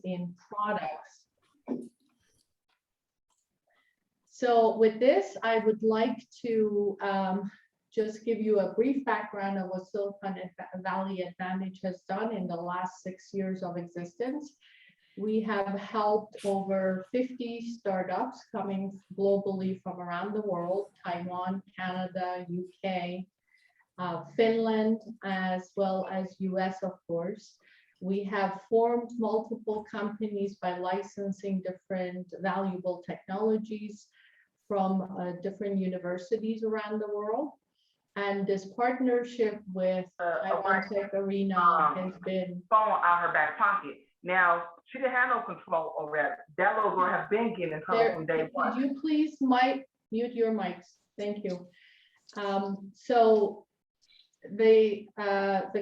in products. So with this, I would like to just give you a brief background of what Silicon Valley Advantage has done in the last 6 years of existence. We have helped over 50 startups coming globally from around the world, Taiwan, Canada, UK, Finland, as well as US, of course. We have formed multiple companies by licensing different valuable technologies from different universities around the world. And this partnership with Taiwan Tech Arena has been phone out her back pocket. Now, she didn't have no control over that. That little girl has been getting in trouble from day one. Could you please mute your mics? Thank you. So the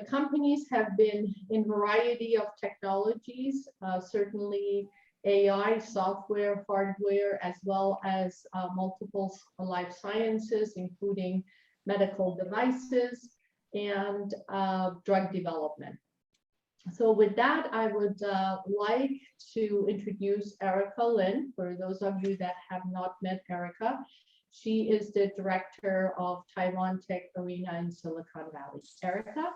companies have been in variety of technologies, certainly AI, software, hardware, as well as multiple life sciences, including medical devices and drug development. So with that, I would like to introduce Erica Lin. For those of you that have not met Erica, she is the director of Taiwan Tech Arena in Silicon Valley. Erica?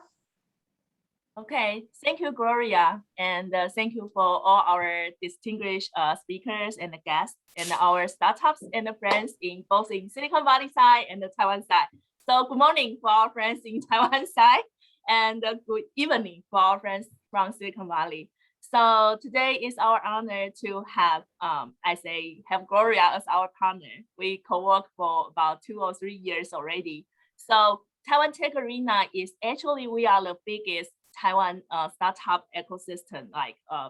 Okay, thank you, Gloria, and thank you for all our distinguished speakers and guests and our startups and friends in both in Silicon Valley side and the Taiwan side. So good morning for our friends in Taiwan side and good evening for our friends from Silicon Valley. So today is our honor to have, have Gloria as our partner. We co-work for about 2 or 3 years already. So Taiwan Tech Arena is actually, we are the biggest Taiwan startup ecosystem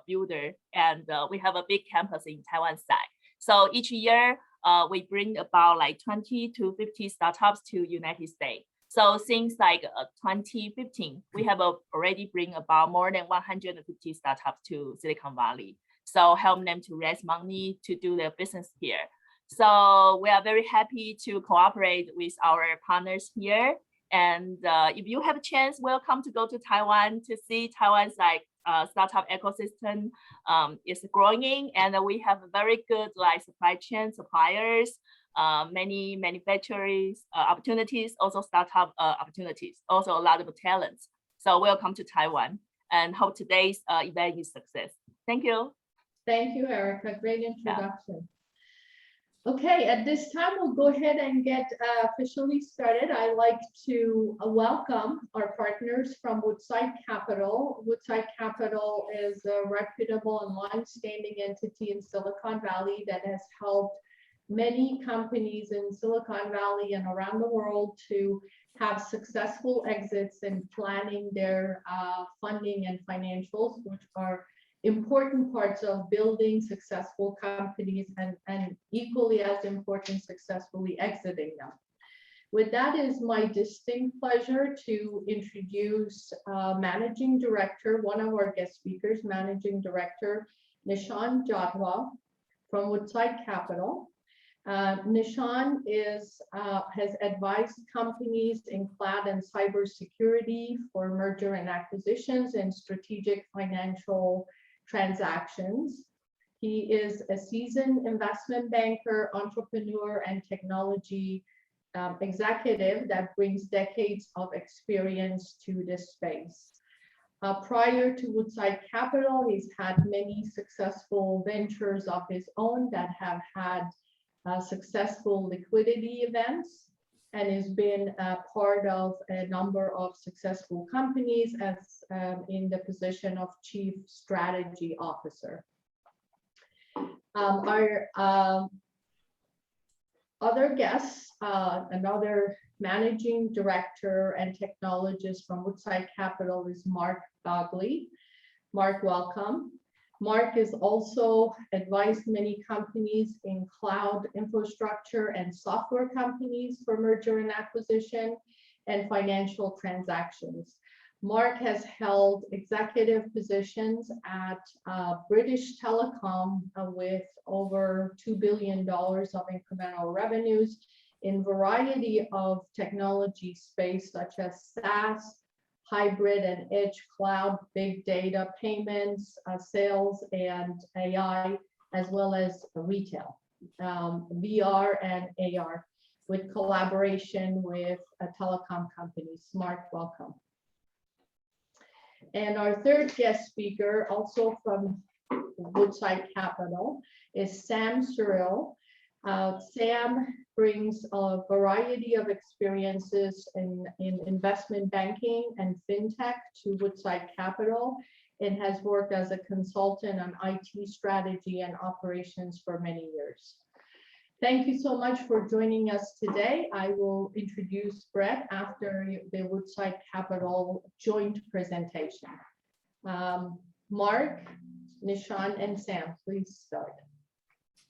builder, and we have a big campus in Taiwan side. So each year we bring about 20 to 50 startups to United States. So since 2015, we have already bring about more than 150 startups to Silicon Valley. So help them to raise money to do their business here. So we are very happy to cooperate with our partners here. And if you have a chance, welcome to go to Taiwan to see Taiwan's startup ecosystem is growing, and we have very good supply chain suppliers, many manufacturers opportunities, also startup opportunities, also a lot of talents. So welcome to Taiwan, and hope today's event is success. Thank you. Thank you, Erica. Great introduction. Yeah. Okay, at this time, we'll go ahead and get officially started. I'd like to welcome our partners from Woodside Capital. Woodside Capital is a reputable and long-standing entity in Silicon Valley that has helped many companies in Silicon Valley and around the world to have successful exits and planning their funding and financials, which are important parts of building successful companies and equally as important, successfully exiting them. With that, is my distinct pleasure to introduce Managing Director, one of our guest speakers, Managing Director Nishan Jadhav from Woodside Capital. Nishan has advised companies in cloud and cybersecurity for merger and acquisitions and strategic financial transactions. He is a seasoned investment banker, entrepreneur, and technology executive that brings decades of experience to this space. Prior to Woodside Capital, he's had many successful ventures of his own that have had successful liquidity events, and has been part of a number of successful companies as in the position of Chief Strategy Officer. Our other guests, another Managing Director and Technologist from Woodside Capital is Mark Bagley. Mark, welcome. Mark has also advised many companies in cloud infrastructure and software companies for merger and acquisition and financial transactions. Mark has held executive positions at British Telecom with over $2 billion of incremental revenues in variety of technology space such as SaaS, hybrid and edge cloud, big data, payments, sales, and AI, as well as retail, VR and AR, with collaboration with a telecom company, Smart Welcome. And our third guest speaker, also from Woodside Capital, is Sam Cyril. Sam brings a variety of experiences in investment banking and fintech to Woodside Capital, and has worked as a consultant on IT strategy and operations for many years. Thank you so much for joining us today. I will introduce Brett after the Woodside Capital joint presentation. Mark, Nishant, and Sam, please start.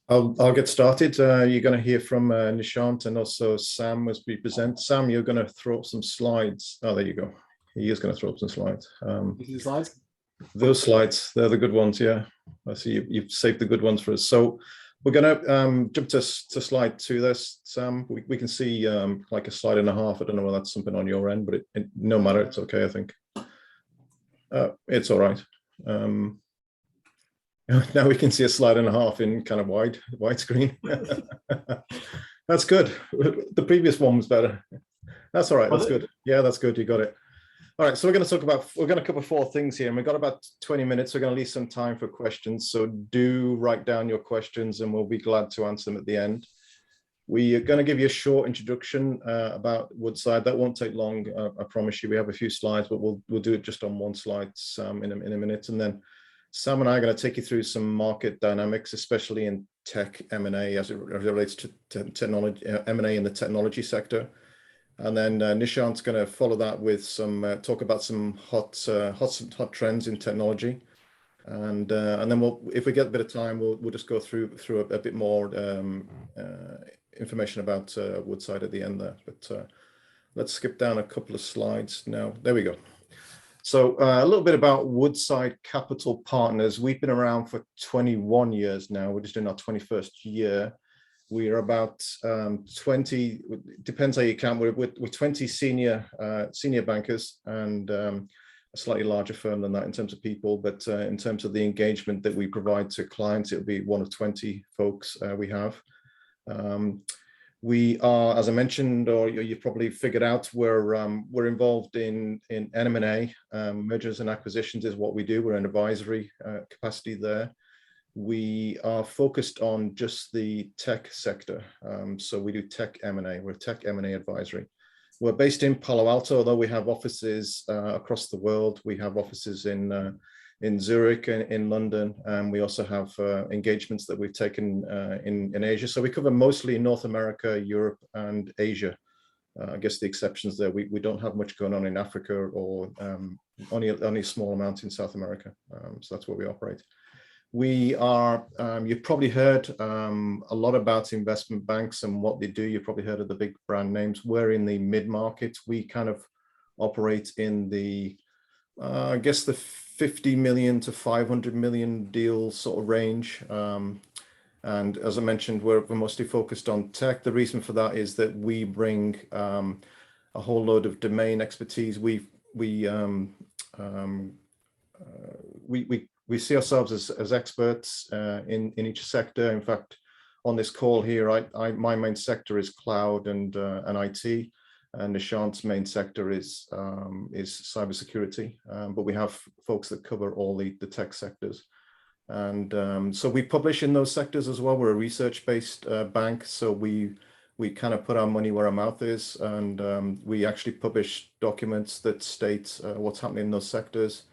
I'll get started. You're going to hear from Nishant and also Sam as we present. Sam, you're going to throw up some slides. Oh, there you go. He is going to throw up some slides. Slides? Those slides, they're the good ones, yeah. I see you've saved the good ones for us. So we're going to jump to slide 2 there, Sam. We can see like a slide and a half. I don't know whether that's something on your end, but no matter, it's okay, I think. It's all right. Now we can see a slide and a half in kind of widescreen. That's good. The previous one was better. That's all right. That's good. Yeah, that's good. You got it. All right. So we're going to cover 4 things here, and we've got about 20 minutes. We're going to leave some time for questions. So do write down your questions, and we'll be glad to answer them at the end. We are going to give you a short introduction about Woodside. That won't take long. I promise you. We have a few slides, but we'll do it just on one slide in a minute, and then Sam and I are going to take you through some market dynamics, especially in tech M&A as it relates to technology, M&A in the technology sector. And then Nishant's going to follow that with some talk about some hot trends in technology. And then if we get a bit of time, we'll just go through a bit more information about Woodside at the end there. But let's skip down a couple of slides now. There we go. So a little bit about Woodside Capital Partners. We've been around for 21 years now. We're just in our 21st year. We are about 20, depends how you count, we're 20 senior bankers, and a slightly larger firm than that in terms of people. But in terms of the engagement that we provide to clients, it'll be one of 20 folks we have. We are, as I mentioned, or you've probably figured out, we're involved in M&A. Mergers and acquisitions is what we do. We're an advisory capacity there. We are focused on just the tech sector. So we do tech M&A. We're tech M&A advisory. We're based in Palo Alto, although we have offices across the world. We have offices in Zurich, in London, and we also have engagements that we've taken in Asia. So we cover mostly North America, Europe, and Asia. I guess the exceptions there, we don't have much going on in Africa, or only a small amount in South America. So that's where we operate. We are, you've probably heard a lot about investment banks and what they do. You've probably heard of the big brand names. We're in the mid-market. We kind of operate in the, I guess, the 50 million to 500 million deal sort of range. And as I mentioned, we're mostly focused on tech. The reason for that is that we bring a whole load of domain expertise. We see ourselves as experts in each sector. In fact, on this call here, my main sector is cloud and IT. And Nishant's main sector is cybersecurity, but we have folks that cover all the tech sectors. And so we publish in those sectors as well. We're a research-based bank, so we kind of put our money where our mouth is, and we actually publish documents that state what's happening in those sectors.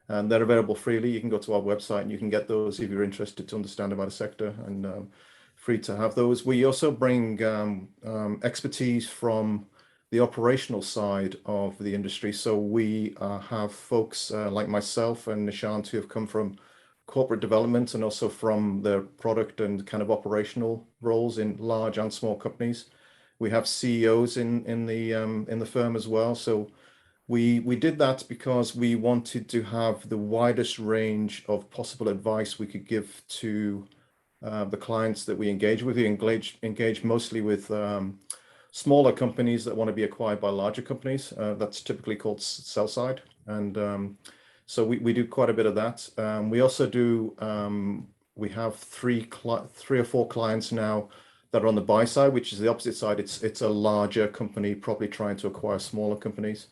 And they're available freely. You can go to our website and you can get those if you're interested to understand about a sector, and free to have those. We also bring expertise from the operational side of the industry. So we have folks like myself and Nishant who have come from corporate development and also from the product and kind of operational roles in large and small companies. We have CEOs in the firm as well. So we did that because we wanted to have the widest range of possible advice we could give to the clients that we engage with. We engage mostly with smaller companies that want to be acquired by larger companies. That's typically called sell side. And so we do quite a bit of that. We also do, we have three or four clients now that are on the buy side, which is the opposite side. It's a larger company probably trying to acquire smaller companies.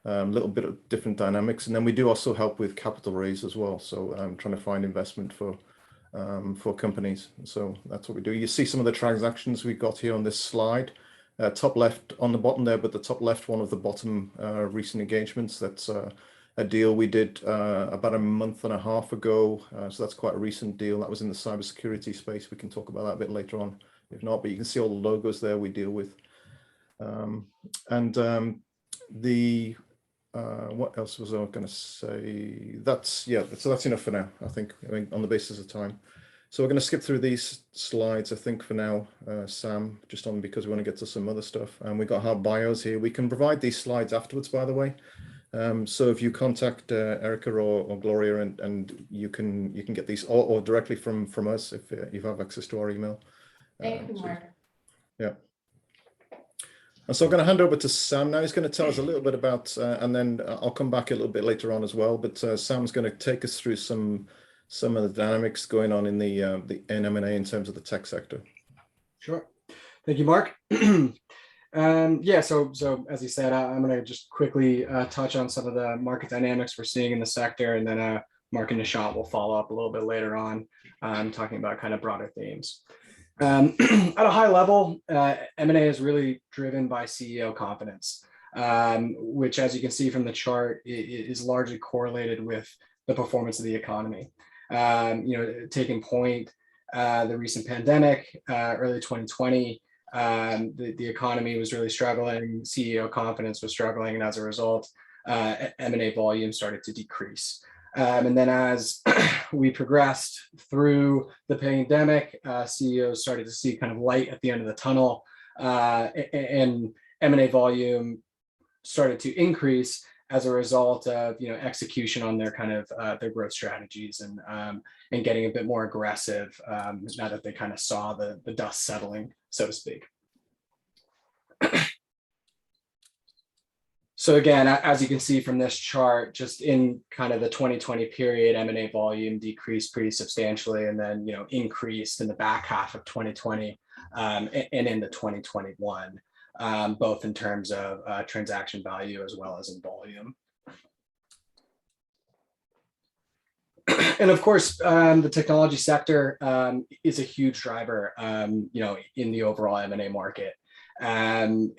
A little bit of different dynamics. And then we do also help with capital raise as well. So trying to find investment for companies. So that's what we do. You see some of the transactions we got here on this slide. Top left on the bottom there, but the top left one of the bottom recent engagements. That's a deal we did about a month and a half ago. So that's quite a recent deal. That was in the cybersecurity space. We can talk about that a bit later on, if not, but you can see all the logos there we deal with. What else was I going to say? So that's enough for now, I think, on the basis of time. So we're going to skip through these slides, I think, for now, Sam, just on because we want to get to some other stuff. And we've got our bios here. We can provide these slides afterwards, by the way. So if you contact Erica or Gloria, and you can get these, or directly from us if you have access to our email. Thank you, Mark. Yeah. And so I'm going to hand over to Sam now. He's going to tell us a little bit about, and then I'll come back a little bit later on as well. But Sam's going to take us through some of the dynamics going on in the M&A in terms of the tech sector. Sure. Thank you, Mark. Yeah, so as you said, I'm going to just quickly touch on some of the market dynamics we're seeing in the sector, and then Mark and Nishant will follow up a little bit later on, talking about kind of broader themes. At a high level, M&A is really driven by CEO confidence, which, as you can see from the chart, is largely correlated with the performance of the economy. Taking point, the recent pandemic, early 2020, the economy was really struggling, CEO confidence was struggling, and as a result, M&A volume started to decrease. And then as we progressed through the pandemic, CEOs started to see kind of light at the end of the tunnel, and M&A volume started to increase as a result of execution on their kind of their growth strategies, and getting a bit more aggressive now that they kind of saw the dust settling, so to speak. So again, as you can see from this chart, just in kind of the 2020 period, M&A volume decreased pretty substantially, and then increased in the back half of 2020 and into 2021, both in terms of transaction value as well as in volume. And of course, the technology sector is a huge driver, in the overall M&A market. And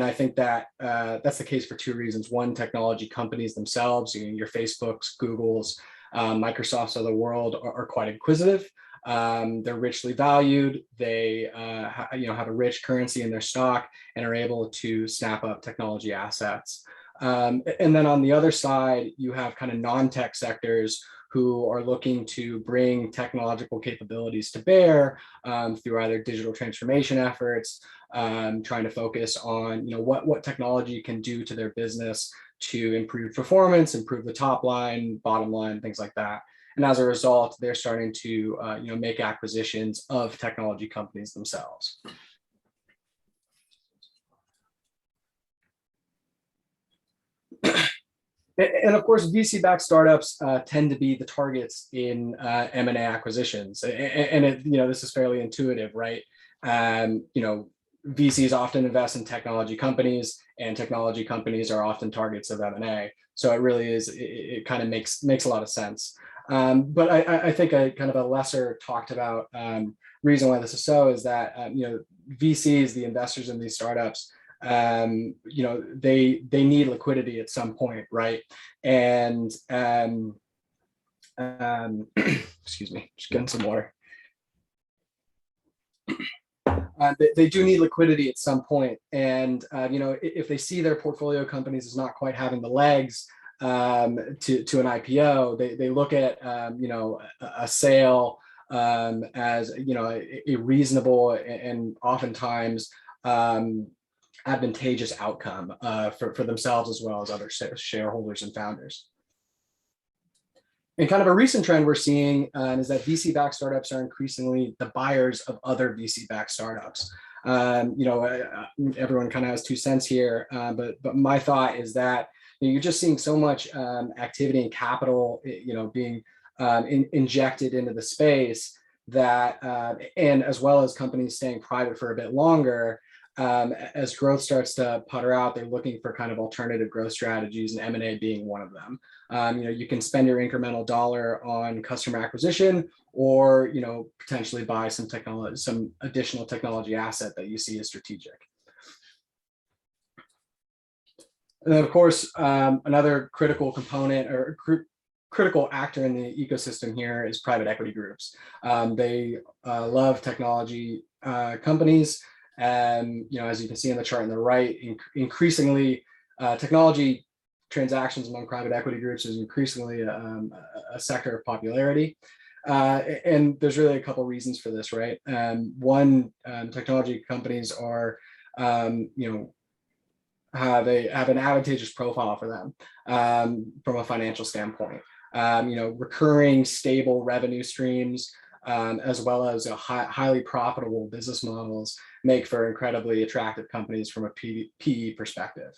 I think that that's the case for two reasons. One, technology companies themselves, your Facebooks, Googles, Microsofts of the world are quite inquisitive. They're richly valued. They have a rich currency in their stock and are able to snap up technology assets. And then on the other side, you have kind of non-tech sectors who are looking to bring technological capabilities to bear through either digital transformation efforts, trying to focus on what technology can do to their business to improve performance, improve the top line, bottom line, things like that. And as a result, they're starting to make acquisitions of technology companies themselves. And of course, VC-backed startups tend to be the targets in M&A acquisitions, and this is fairly intuitive, right? VCs often invest in technology companies, and technology companies are often targets of M&A. So it really is. It kind of makes a lot of sense. But I think a kind of a lesser talked about reason why this is so is that VCs, the investors in these startups, they need liquidity at some point, right? And excuse me, just getting some water. They do need liquidity at some point, and if they see their portfolio companies as not quite having the legs to an IPO, they look at a sale as a reasonable and oftentimes advantageous outcome for themselves as well as other shareholders and founders. And kind of a recent trend we're seeing is that VC-backed startups are increasingly the buyers of other VC-backed startups. Everyone kind of has 2 cents here, but my thought is that you're just seeing so much activity and capital, being injected into the space that, and as well as companies staying private for a bit longer, as growth starts to putter out, they're looking for kind of alternative growth strategies, and M&A being one of them. You can spend your incremental dollar on customer acquisition, or potentially buy some technology, some additional technology asset that you see as strategic. And then, of course, another critical component or critical actor in the ecosystem here is private equity groups. They love technology companies. And as you can see in the chart on the right, increasingly technology transactions among private equity groups is increasingly a sector of popularity. And there's really a couple reasons for this, right? One, technology companies are, have an advantageous profile for them from a financial standpoint. Recurring, stable revenue streams, as well as highly profitable business models make for incredibly attractive companies from a PE perspective.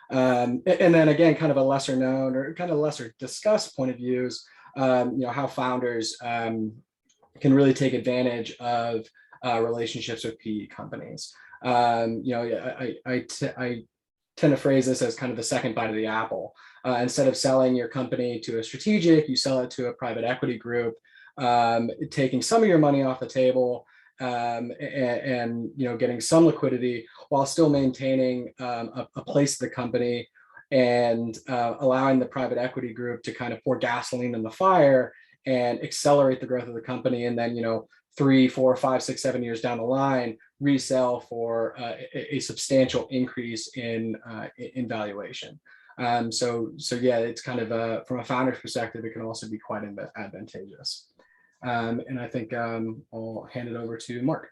And then again, kind of a lesser known or kind of lesser discussed point of view is, how founders can really take advantage of relationships with PE companies. I tend to phrase this as kind of the second bite of the apple. Instead of selling your company to a strategic, you sell it to a private equity group, taking some of your money off the table, and getting some liquidity while still maintaining a place in the company, and allowing the private equity group to kind of pour gasoline in the fire and accelerate the growth of the company. And then 3, 4, 5, 6, 7 years down the line, resell for a substantial increase in valuation. So yeah, it's kind of from a founder's perspective, it can also be quite advantageous. And I think I'll hand it over to Mark.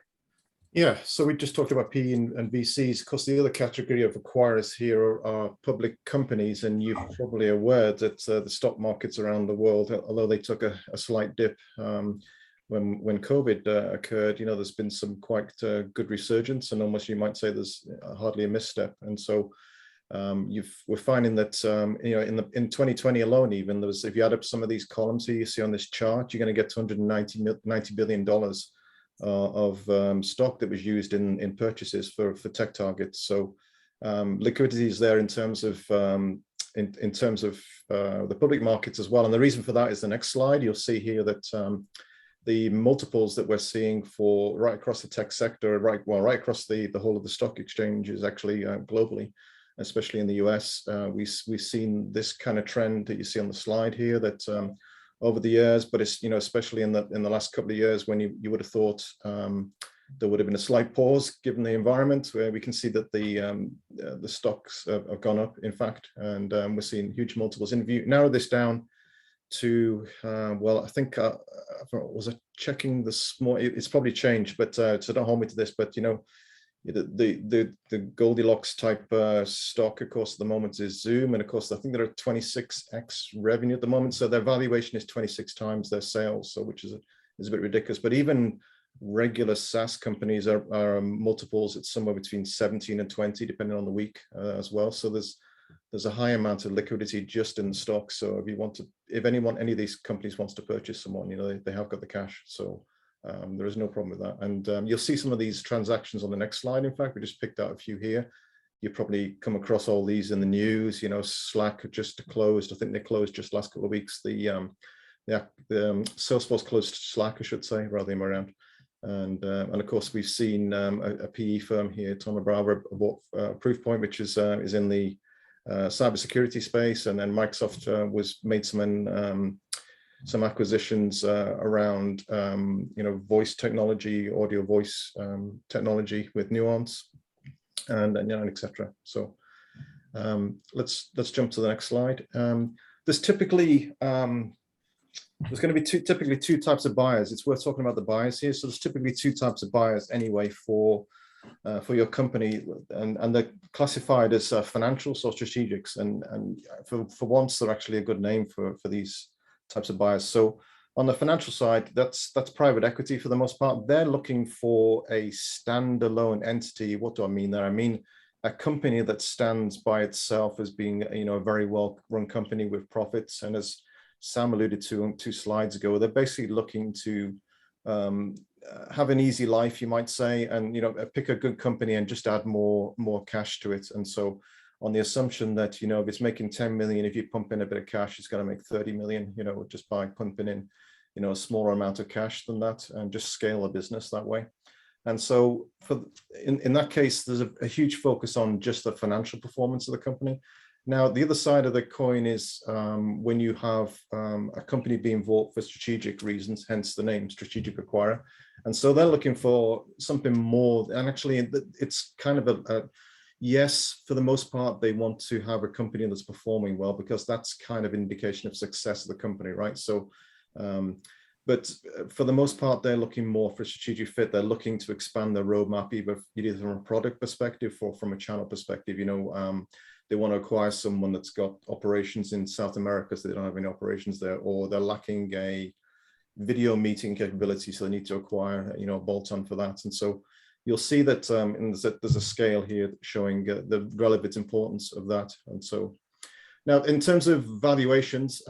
Yeah, so we just talked about PE and VCs. Of course, the other category of acquirers here are public companies, and you're probably aware that the stock markets around the world, although they took a slight dip when COVID occurred, there's been some quite good resurgence, and almost you might say there's hardly a misstep. And so we're finding that in 2020 alone, even there was, if you add up some of these columns here you see on this chart, you're going to get to $190 billion of stock that was used in purchases for tech targets. So liquidity is there in terms of the public markets as well. And the reason for that is the next slide. You'll see here that the multiples that we're seeing for right across the tech sector, right across the whole of the stock exchanges, actually globally, especially in the US, we've seen this kind of trend that you see on the slide here, that over the years, but it's especially in the last couple of years, when you would have thought there would have been a slight pause given the environment, where we can see that the stocks have gone up, in fact, and we're seeing huge multiples. And if you narrow this down to well, I think was I checking this more? It's probably changed, but so don't hold me to this, but the Goldilocks type stock, of course, at the moment is Zoom, and of course I think they're at 26x revenue at the moment, so their valuation is 26 times their sales, so which is a bit ridiculous. But even regular SaaS companies are multiples at somewhere between 17 and 20 depending on the week as well. So there's a high amount of liquidity just in the stock. So if any of these companies wants to purchase someone, they have got the cash. So there is no problem with that. And you'll see some of these transactions on the next slide. In fact, we just picked out a few here. You probably come across all these in the news. Slack just closed. I think they closed just last couple of weeks. The Salesforce closed Slack, I should say, rather than around. And of course, we've seen a PE firm here, Thoma Bravo, bought Proofpoint, which is in the cybersecurity space, and then Microsoft made some acquisitions around voice technology, audio voice technology with Nuance, and etc. So let's jump to the next slide. There's typically there's going to be typically two types of buyers. It's worth talking about the buyers here. So there's typically two types of buyers anyway for your company, and they're classified as financials or strategics, and for once they're actually a good name for these types of buyers. So On the financial side, that's private equity for the most part. They're looking for a standalone entity. What do I mean there? I mean a company that stands by itself as being, a very well-run company with profits. And as Sam alluded to 2 slides ago, they're basically looking to have an easy life, you might say, and pick a good company and just add more cash to it. And so, on the assumption that if it's making 10 million, if you pump in a bit of cash, it's going to make 30 million. Just by pumping in a smaller amount of cash than that, and just scale a business that way. And so in that case, there's a huge focus on just the financial performance of the company. Now, the other side of the coin is when you have a company being bought for strategic reasons, hence the name strategic acquirer. And so they're looking for something more, and actually it's kind of a yes, for the most part, they want to have a company that's performing well, because that's kind of indication of success of the company, right? So but for the most part, they're looking more for a strategic fit. They're looking to expand their roadmap, either from a product perspective or from a channel perspective. They want to acquire someone that's got operations in South America, so they don't have any operations there, or they're lacking a video meeting capability, so they need to acquire, a bolt-on for that. And so you'll see that there's a scale here showing the relative importance of that. And so now, in terms of valuations,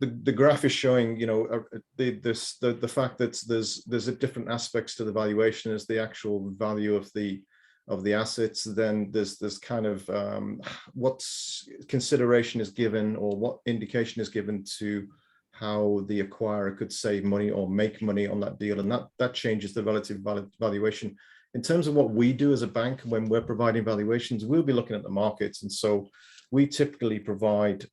the graph is showing, the fact that there's different aspects to the valuation as the actual value of the assets. Then there's kind of what consideration is given, or what indication is given to how the acquirer could save money or make money on that deal, and that changes the relative valuation. In terms of what we do as a bank, when we're providing valuations, we'll be looking at the markets, and so we typically provide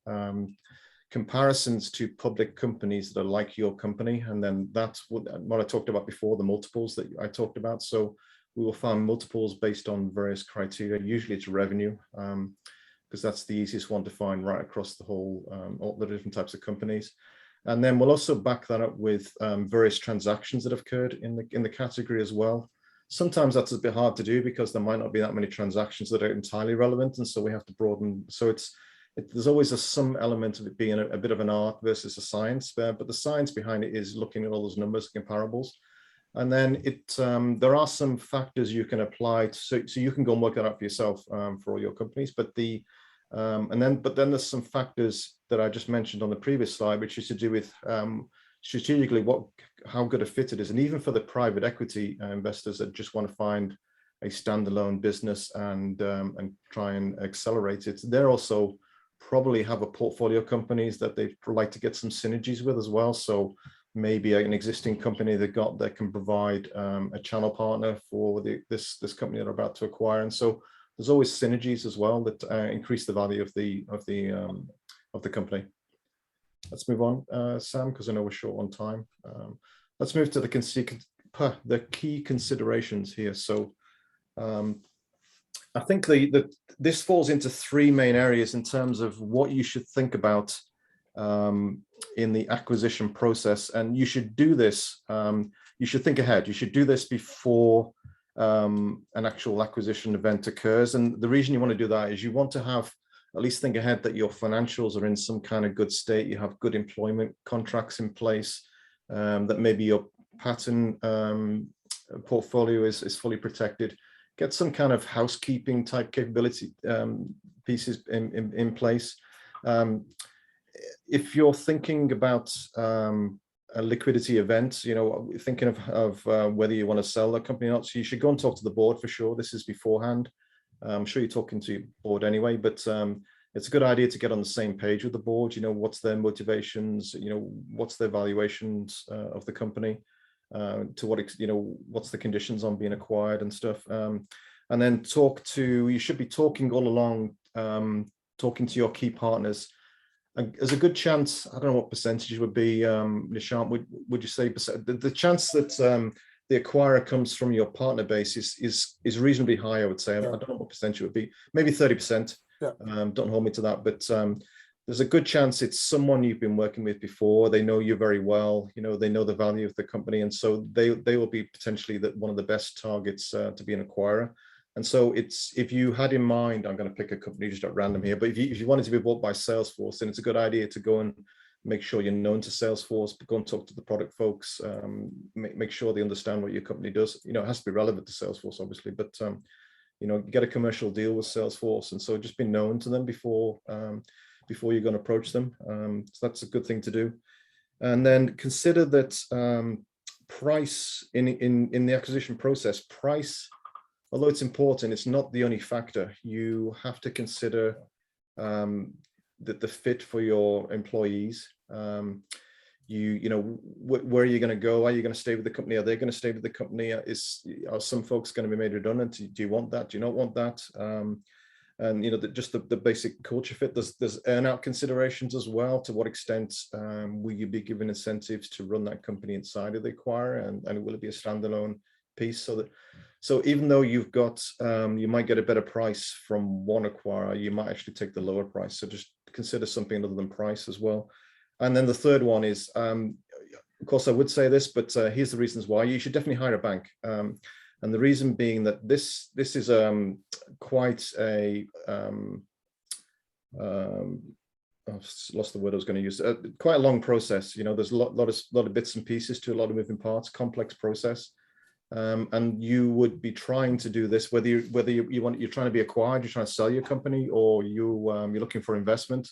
comparisons to public companies that are like your company, and then that's what I talked about before, the multiples that I talked about. So we will find multiples based on various criteria. Usually it's revenue, because that's the easiest one to find right across the whole, all the different types of companies. And then we'll also back that up with various transactions that have occurred in the category as well. Sometimes that's a bit hard to do because there might not be that many transactions that are entirely relevant, and so we have to broaden. So there's always some element of it being a bit of an art versus a science there, but the science behind it is looking at all those numbers and comparables. And then there are some factors you can apply, so you can go and work that out for yourself for all your companies. But then there's some factors that I just mentioned on the previous slide, which is to do with strategically how good a fit it is. And even for the private equity investors that just want to find a standalone business and try and accelerate it, they're also probably have a portfolio of companies that they'd like to get some synergies with as well. So maybe an existing company that can provide a channel partner for this company that are about to acquire. And so there's always synergies as well that increase the value of the company. Let's move on, Sam, because I know we're short on time. Let's move to the key considerations here. So I think this falls into 3 main areas in terms of what you should think about in the acquisition process. And you should do this, you should think ahead. You should do this before an actual acquisition event occurs. And the reason you want to do that is you want to have, at least think ahead, that your financials are in some kind of good state. You have good employment contracts in place, that maybe your patent portfolio is fully protected. Get some kind of housekeeping type capability pieces in place. If you're thinking about a liquidity event, thinking of whether you want to sell the company or not, so you should go and talk to the board for sure. This is beforehand. I'm sure you're talking to your board anyway, but it's a good idea to get on the same page with the board. What's their motivations? What's their valuations of the company? To what what's the conditions on being acquired and stuff, and then you should be talking all along, talking to your key partners. And there's a good chance, I don't know what percentage would be, Nishant, would you say the chance that the acquirer comes from your partner base is reasonably high, I would say. I don't know what percentage it would be, maybe 30%. Yeah. Don't hold me to that, but there's a good chance it's someone you've been working with before. They know you very well. They know the value of the company, and so they will be potentially one of the best targets to be an acquirer. And so if you had in mind, I'm going to pick a company just at random here, but if you wanted to be bought by Salesforce, then it's a good idea to go and make sure you're known to Salesforce, go and talk to the product folks, make sure they understand what your company does. You know, it has to be relevant to Salesforce, obviously, but you know, get a commercial deal with Salesforce, and so just be known to them before you're going to approach them. So that's a good thing to do. And then consider that price in the acquisition process, price, although it's important, it's not the only factor. You have to consider that the fit for your employees. You know, where are you going to go? Are you going to stay with the company? Are they going to stay with the company? Are some folks going to be made redundant? Do you want that? Do you not want that? And you know, just the basic culture fit. There's earn-out considerations as well. To what extent will you be given incentives to run that company inside of the acquirer, and will it be a standalone piece? So even though you've got, you might get a better price from one acquirer, you might actually take the lower price. So just consider something other than price as well. And then the third one is, of course, I would say this, but here's the reasons why. You should definitely hire a bank. And the reason being that this is quite a, I've lost the word I was going to use, quite a long process. You know, there's a lot of bits and pieces to a lot of moving parts, complex process. And you would be trying to do this, whether you're trying to be acquired, you're trying to sell your company, or you're looking for investment.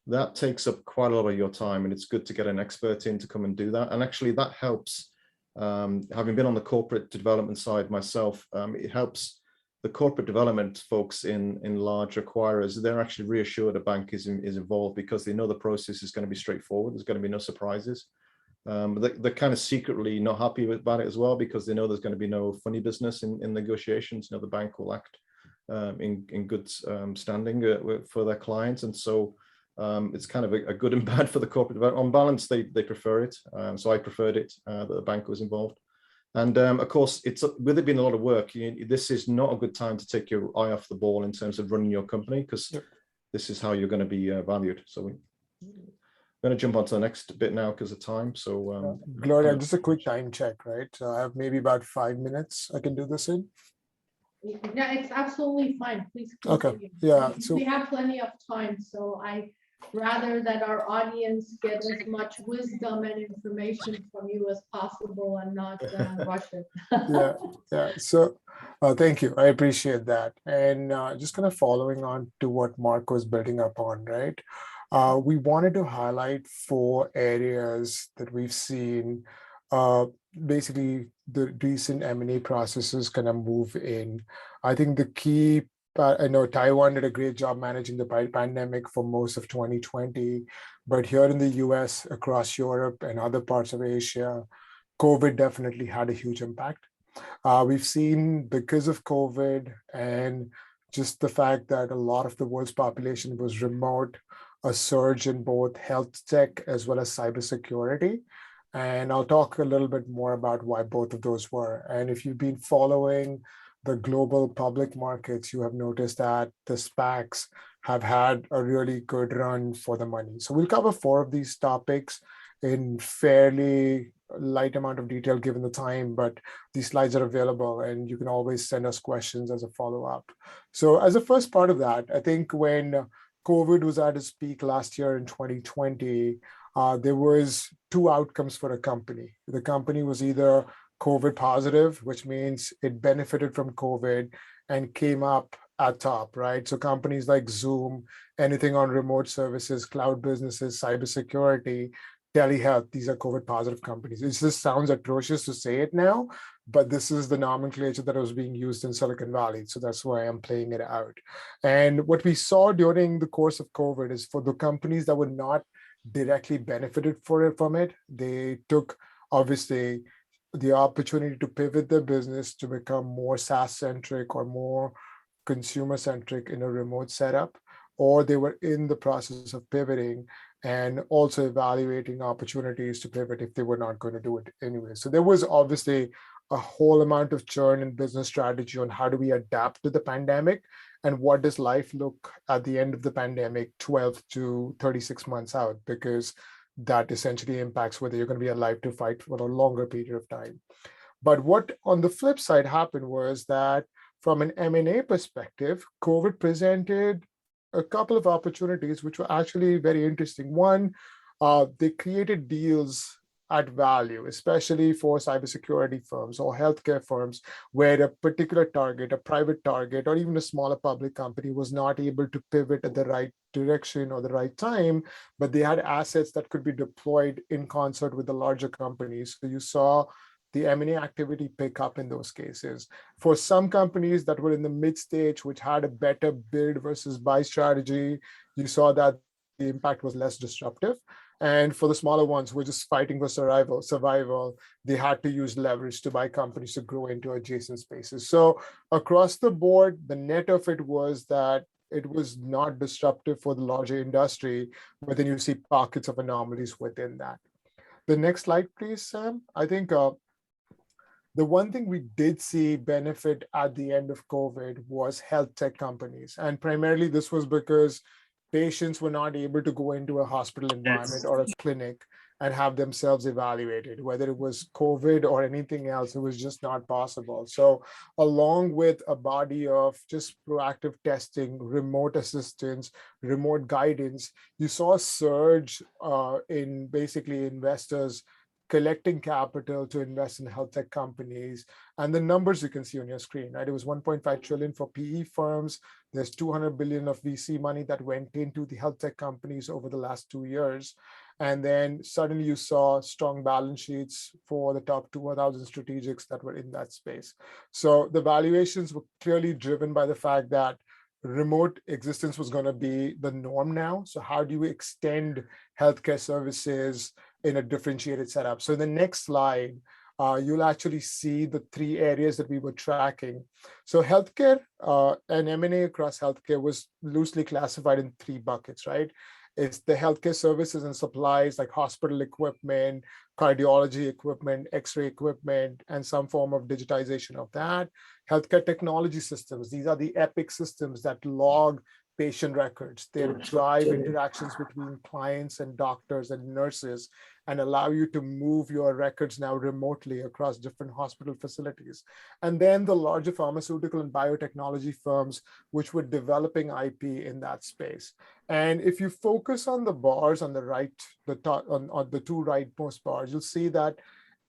That takes up quite a lot of your time, and it's good to get an expert in to come and do that. And actually that helps, having been on the corporate development side myself, it helps the corporate development folks in large acquirers. They're actually reassured a bank is involved, because they know the process is going to be straightforward. There's going to be no surprises. But they're kind of secretly not happy about it as well, because they know there's going to be no funny business in negotiations. You know, the bank will act in good standing for their clients. And so it's kind of a good and bad for the corporate development. On balance, they prefer it. So I preferred it, that the bank was involved. And of course, with it being a lot of work, this is not a good time to take your eye off the ball in terms of running your company, because this is how you're going to be valued. So we're going to jump on to the next bit now because of time. So Gloria, just a quick time check, right? So I have maybe about 5 minutes I can do this in. Yeah, it's absolutely fine. Please Okay. continue. Yeah. So we have plenty of time, so I rather that our audience get as much wisdom and information from you as possible, and not rush it. yeah. So thank you. I appreciate that. And just kind of following on to what Mark was building up on, right? We wanted to highlight 4 areas that we've seen basically the recent M&A processes kind of move in. I think the key, I know Taiwan did a great job managing the pandemic for most of 2020, but here in the US, across Europe and other parts of Asia, COVID definitely had a huge impact. We've seen, because of COVID and just the fact that a lot of the world's population was remote, a surge in both health tech as well as cybersecurity. And I'll talk a little bit more about why both of those were. And if you've been following the global public markets, you have noticed that the SPACs have had a really good run for the money. So we'll cover 4 of these topics in fairly light amount of detail given the time, but these slides are available and you can always send us questions as a follow-up. So as a first part of that, I think when COVID was at its peak last year in 2020, there was 2 outcomes for a company. The company was either COVID positive, which means it benefited from COVID and came up at top, right? So companies like Zoom, anything on remote services, cloud businesses, cybersecurity, telehealth, these are COVID positive companies. It just sounds atrocious to say it now, but this is the nomenclature that was being used in Silicon Valley. So that's why I'm playing it out. And what we saw during the course of COVID is for the companies that were not directly benefited from it, they took obviously the opportunity to pivot their business to become more SaaS-centric or more consumer-centric in a remote setup, or they were in the process of pivoting and also evaluating opportunities to pivot if they were not going to do it anyway. So there was obviously a whole amount of churn in business strategy on how do we adapt to the pandemic and what does life look at the end of the pandemic 12 to 36 months out, because that essentially impacts whether you're going to be alive to fight for a longer period of time. But what on the flip side happened was that from an M&A perspective, COVID presented a couple of opportunities which were actually very interesting. One, they created deals at value, especially for cybersecurity firms or healthcare firms, where a particular target, a private target, or even a smaller public company was not able to pivot at the right direction or the right time, but they had assets that could be deployed in concert with the larger companies. So you saw the M&A activity pick up in those cases. For some companies that were in the mid stage, which had a better build versus buy strategy, you saw that the impact was less disruptive. And for the smaller ones who were just fighting for survival, they had to use leverage to buy companies to grow into adjacent spaces. So across the board, the net of it was that it was not disruptive for the larger industry, but then you see pockets of anomalies within that. The next slide, please, Sam. I think the one thing we did see benefit at the end of COVID was health tech companies. And primarily this was because patients were not able to go into a hospital environment or a clinic and have themselves evaluated, whether it was COVID or anything else, it was just not possible. So along with a body of just proactive testing, remote assistance, remote guidance, you saw a surge in basically investors collecting capital to invest in health tech companies. And the numbers you can see on your screen, right? It was 1.5 trillion for PE firms. There's 200 billion of VC money that went into the health tech companies over the last 2 years. And then suddenly you saw strong balance sheets for the top 2,000 strategics that were in that space. So the valuations were clearly driven by the fact that remote existence was going to be the norm now. So how do you extend healthcare services in a differentiated setup? So in the next slide, you'll actually see the 3 areas that we were tracking. So healthcare and M&A across healthcare was loosely classified in 3 buckets, right? It's the healthcare services and supplies like hospital equipment, cardiology equipment, X-ray equipment, and some form of digitization of that. Healthcare technology systems, these are the epic systems that log patient records. They drive interactions between clients and doctors and nurses and allow you to move your records now remotely across different hospital facilities. And then the larger pharmaceutical and biotechnology firms, which were developing IP in that space. And if you focus on the bars on the right, the top, on the 2 rightmost bars, you'll see that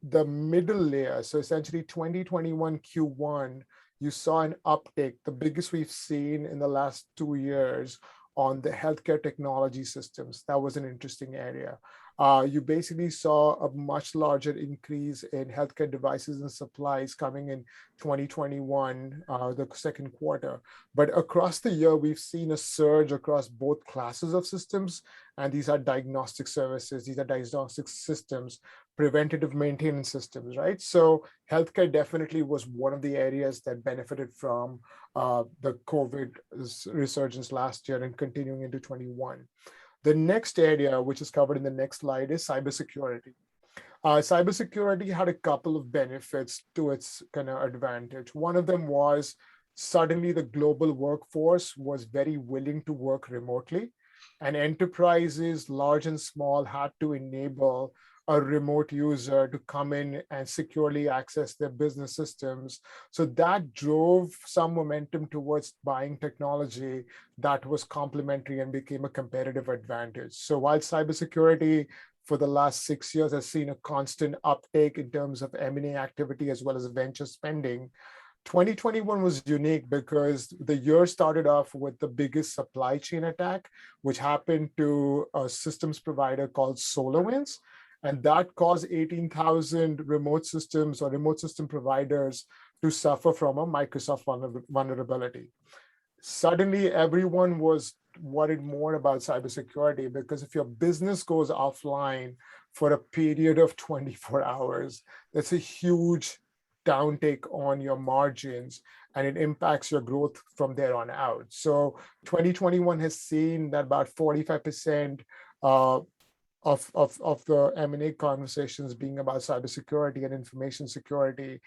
the middle layer, so essentially 2021 Q1, you saw an uptick, the biggest we've seen in the last 2 years on the healthcare technology systems. That was an interesting area. You basically saw a much larger increase in healthcare devices and supplies coming in 2021, the second quarter. But across the year, we've seen a surge across both classes of systems. And these are diagnostic services, these are diagnostic systems, preventative maintenance systems, right? So healthcare definitely was one of the areas that benefited from the COVID resurgence last year and continuing into 21. The next area, which is covered in the next slide, is cybersecurity. Cybersecurity had a couple of benefits to its kind of advantage. One of them was suddenly the global workforce was very willing to work remotely, and enterprises, large and small, had to enable a remote user to come in and securely access their business systems. So that drove some momentum towards buying technology that was complementary and became a competitive advantage. So while cybersecurity for the last 6 years has seen a constant uptake in terms of M&A activity as well as venture spending, 2021 was unique because the year started off with the biggest supply chain attack, which happened to a systems provider called SolarWinds. And that caused 18,000 remote systems or remote system providers to suffer from a Microsoft vulnerability. Suddenly, everyone was worried more about cybersecurity because if your business goes offline for a period of 24 hours, that's a huge downtake on your margins and it impacts your growth from there on out. So 2021 has seen that about 45% of the M&A conversations being about cybersecurity and information security.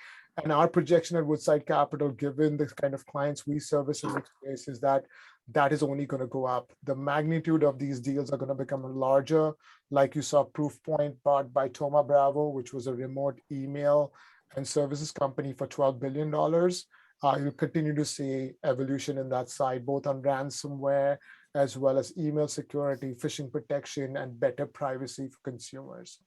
And our projection at Woodside Capital, given the kind of clients we service in this space, is that that is only going to go up. The magnitude of these deals are going to become larger. Like you saw Proofpoint bought by Thoma Bravo, which was a remote email and services company for $12 billion. You'll continue to see evolution in that side, both on ransomware as well as email security, phishing protection, and better privacy for consumers.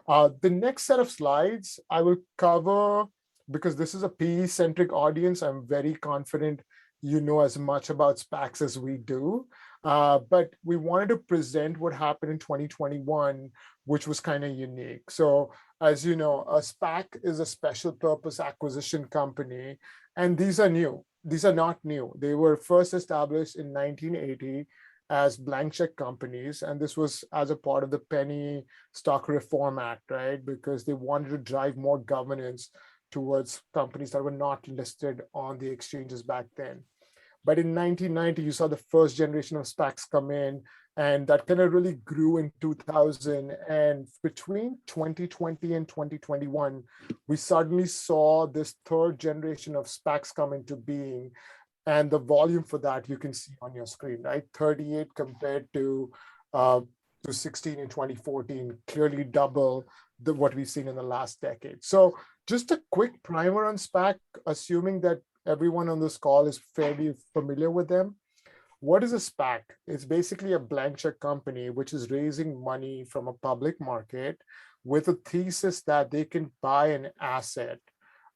The next set of slides I will cover, because this is a PE-centric audience, I'm very confident you know as much about SPACs as we do. But we wanted to present what happened in 2021, which was kind of unique. So as you know, a SPAC is a special purpose acquisition company, and these are new. These are not new. They were first established in 1980 as blank check companies, and this was as a part of the Penny Stock Reform Act, right? Because they wanted to drive more governance towards companies that were not listed on the exchanges back then. But in 1990, you saw the first generation of SPACs come in, and that kind of really grew in 2000. And between 2020 and 2021, we suddenly saw this third generation of SPACs come into being. And the volume for that you can see on your screen, right? 38 compared to 16 in 2014, clearly double what we've seen in the last decade. So just a quick primer on SPAC, assuming that everyone on this call is fairly familiar with them. What is a SPAC? It's basically a blank check company which is raising money from a public market with a thesis that they can buy an asset.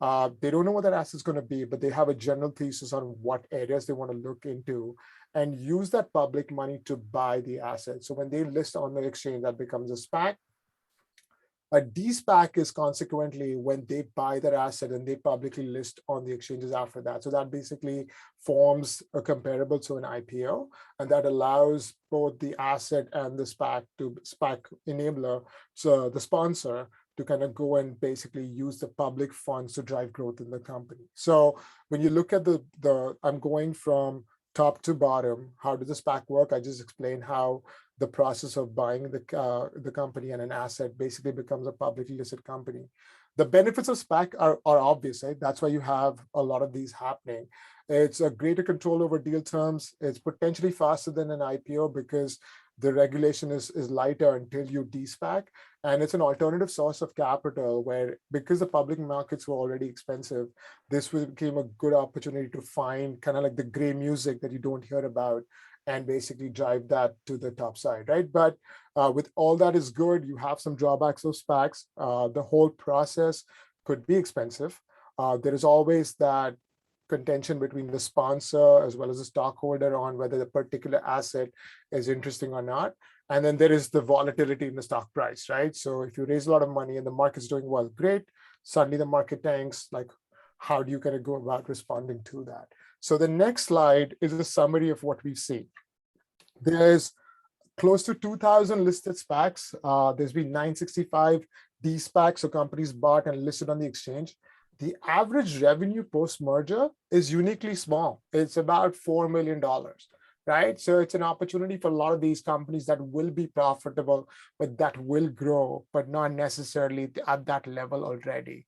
They don't know what that asset is going to be, but they have a general thesis on what areas they want to look into and use that public money to buy the asset. So when they list on the exchange, that becomes a SPAC. A de-SPAC is consequently when they buy that asset and they publicly list on the exchanges after that. So that basically forms a comparable to an IPO, and that allows both the asset and the SPAC enabler, so the sponsor, to kind of go and basically use the public funds to drive growth in the company. So when you look at I'm going from top to bottom, how does the SPAC work? I just explained how the process of buying the company and an asset basically becomes a publicly listed company. The benefits of SPAC are obvious, right? That's why you have a lot of these happening. It's a greater control over deal terms. It's potentially faster than an IPO because the regulation is lighter until you de-SPAC. And it's an alternative source of capital where, because the public markets were already expensive, this became a good opportunity to find kind of like the gray music that you don't hear about and basically drive that to the top side, right? But with all that is good, you have some drawbacks of SPACs. The whole process could be expensive. There is always that contention between the sponsor as well as the stockholder on whether the particular asset is interesting or not. And then there is the volatility in the stock price, right? So if you raise a lot of money and the market's doing well, great. Suddenly the market tanks, like how do you kind of go about responding to that? So the next slide is a summary of what we've seen. There's close to 2,000 listed SPACs. There's been 965 de-SPACs, so companies bought and listed on the exchange. The average revenue post-merger is uniquely small. It's about $4 million, right? So it's an opportunity for a lot of these companies that will be profitable, but that will grow, but not necessarily at that level already.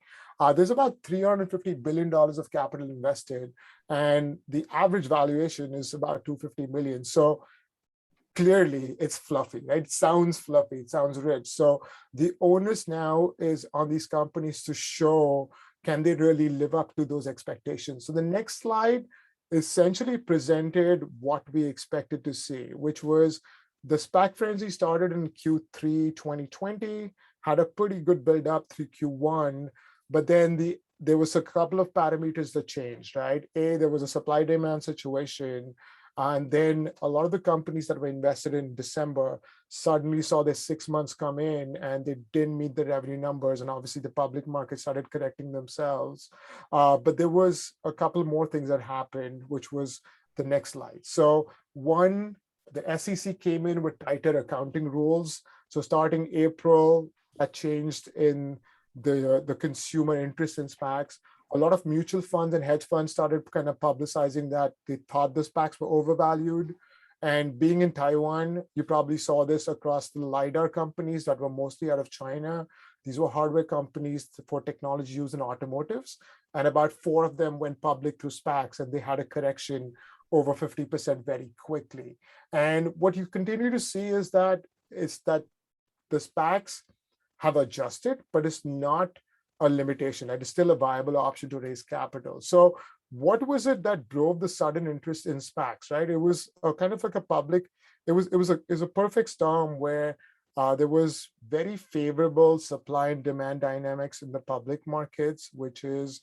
There's about $350 billion of capital invested, and the average valuation is about $250 million. So clearly it's fluffy, right? It sounds fluffy, it sounds rich. So the onus now is on these companies to show, can they really live up to those expectations? So the next slide essentially presented what we expected to see, which was the SPAC frenzy started in Q3 2020, had a pretty good build up through Q1, but then there was a couple of parameters that changed, right? There was a supply demand situation. And then a lot of the companies that were invested in December suddenly saw their 6 months come in and they didn't meet the revenue numbers. And obviously the public market started correcting themselves. But there was a couple more things that happened, which was the next slide. So one, the SEC came in with tighter accounting rules. So starting April, that changed in the consumer interest in SPACs. A lot of mutual funds and hedge funds started kind of publicizing that they thought the SPACs were overvalued. And being in Taiwan, you probably saw this across the LiDAR companies that were mostly out of China. These were hardware companies for technology used in automotives. And about 4 of them went public through SPACs, and they had a correction over 50% very quickly. And what you continue to see is that the SPACs have adjusted, but it's not a limitation. It is still a viable option to raise capital. So what was it that drove the sudden interest in SPACs, right? It was a kind of like a public, it was a perfect storm where there was very favorable supply and demand dynamics in the public markets, which is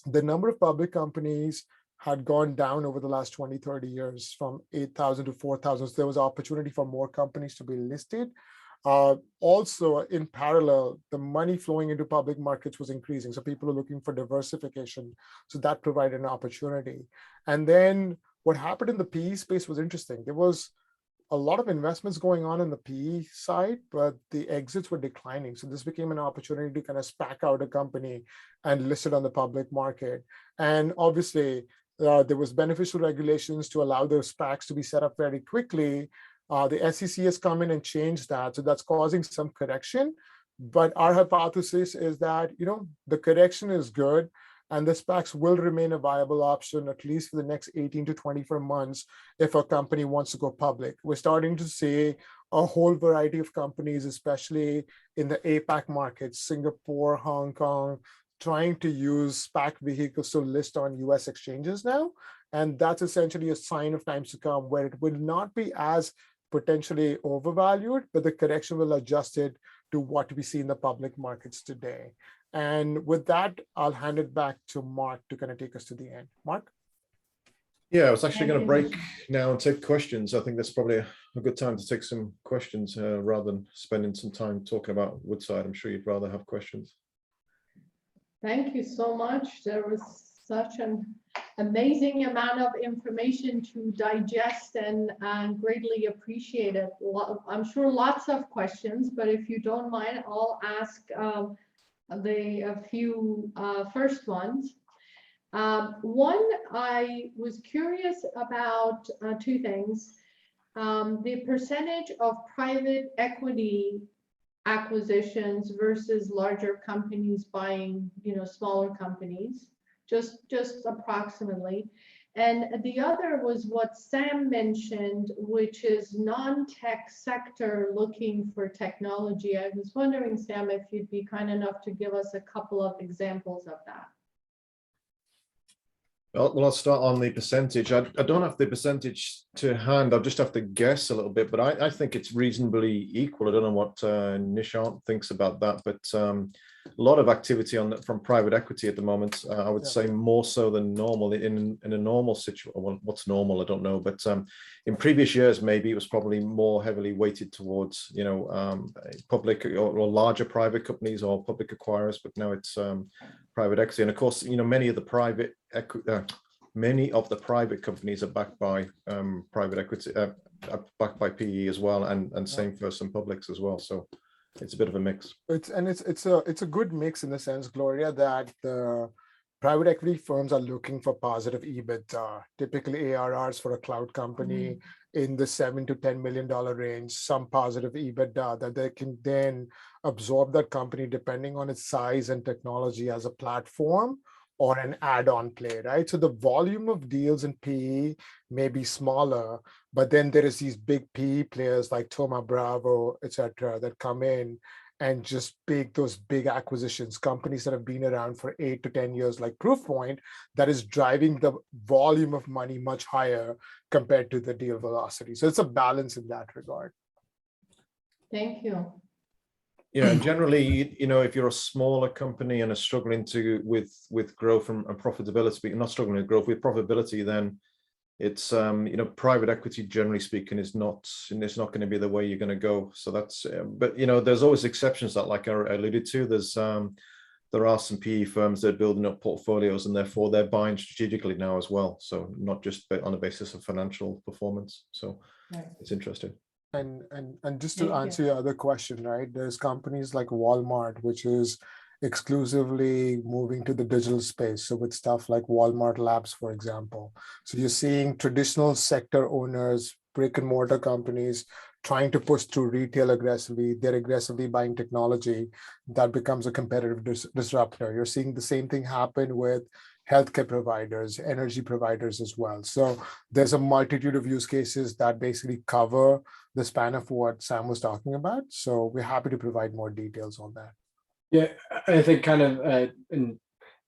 the number of public companies had gone down over the last 20, 30 years from 8,000 to 4,000. So there was opportunity for more companies to be listed. Also, in parallel, the money flowing into public markets was increasing. So people are looking for diversification. So that provided an opportunity. And then what happened in the PE space was interesting. There was a lot of investments going on in the PE side, but the exits were declining. So this became an opportunity to kind of SPAC out a company and list it on the public market. And obviously, there was beneficial regulations to allow those SPACs to be set up very quickly. The SEC has come in and changed that. So that's causing some correction. But our hypothesis is that, the correction is good and the SPACs will remain a viable option, at least for the next 18 to 24 months, if a company wants to go public. We're starting to see a whole variety of companies, especially in the APAC markets, Singapore, Hong Kong, trying to use SPAC vehicles to list on US exchanges now. And that's essentially a sign of times to come, where it will not be as potentially overvalued, but the correction will adjust it to what we see in the public markets today. And with that, I'll hand it back to Mark to kind of take us to the end. Mark? Yeah, I was actually going to break now and take questions. I think that's probably a good time to take some questions rather than spending some time talking about Woodside. I'm sure you'd rather have questions. Thank you so much. There was such an amazing amount of information to digest and greatly appreciate it. I'm sure lots of questions, but if you don't mind, I'll ask a few first ones. One, I was curious about two things. The percentage of private equity acquisitions versus larger companies buying, smaller companies, just approximately. And the other was what Sam mentioned, which is non-tech sector looking for technology. I was wondering, Sam, if you'd be kind enough to give us a couple of examples of that. Well, I'll start on the percentage. I don't have the percentage to hand. I'll just have to guess a little bit, but I think it's reasonably equal. I don't know what Nishant thinks about that, but a lot of activity from private equity at the moment. I would say more so than normal in a normal situation. Well, what's normal? I don't know, but in previous years, maybe it was probably more heavily weighted towards, public or larger private companies or public acquirers, but now it's private equity. And of course, many of the private companies are backed by private equity, backed by PE as well, and same for some publics as well. So it's a bit of a mix. It's a good mix in the sense, Gloria, that the private equity firms are looking for positive EBITDA, typically ARRs for a cloud company in the $7 to $10 million range, some positive EBITDA that they can then absorb that company depending on its size and technology as a platform or an add-on play, right? So the volume of deals in PE may be smaller, but then there is these big PE players like Thoma Bravo, et cetera, that come in and just make those big acquisitions, companies that have been around for 8 to 10 years, like Proofpoint, that is driving the volume of money much higher compared to the deal velocity. So it's a balance in that regard. Thank you. Yeah, generally, if you're a smaller company and are struggling with growth and profitability, but you're not struggling with growth, with profitability, then it's private equity, generally speaking, it's not going to be the way you're going to go. So that's but there's always exceptions that, like I alluded to, there are some PE firms that are building up portfolios and therefore they're buying strategically now as well, so not just on the basis of financial performance. So it's interesting. And just to answer your other question, right, there's companies like Walmart, which is exclusively moving to the digital space. So with stuff like Walmart Labs, for example. So you're seeing traditional sector owners, brick and mortar companies trying to push through retail aggressively. They're aggressively buying technology. That becomes a competitive disruptor. You're seeing the same thing happen with healthcare providers, energy providers as well. So there's a multitude of use cases that basically cover the span of what Sam was talking about. So we're happy to provide more details on that. Yeah, I think kind of in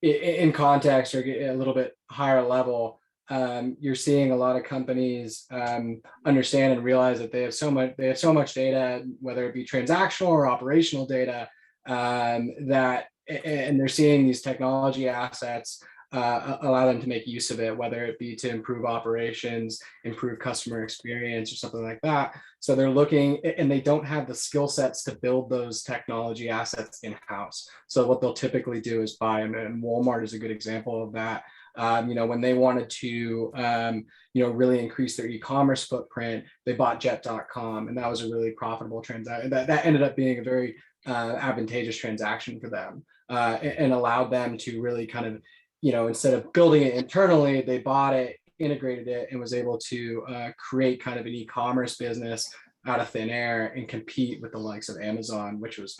in context or a little bit higher level, you're seeing a lot of companies understand and realize that they have so much data, whether it be transactional or operational data, that and they're seeing these technology assets allow them to make use of it, whether it be to improve operations, improve customer experience, or something like that. So they're looking, and they don't have the skill sets to build those technology assets in-house. So what they'll typically do is buy them, and Walmart is a good example of that. When they wanted to, really increase their e-commerce footprint, they bought Jet.com, and that was a really profitable transaction. That ended up being a very advantageous transaction for them, and allowed them to really kind of, instead of building it internally, they bought it, integrated it, and was able to create kind of an e-commerce business out of thin air and compete with the likes of Amazon, which was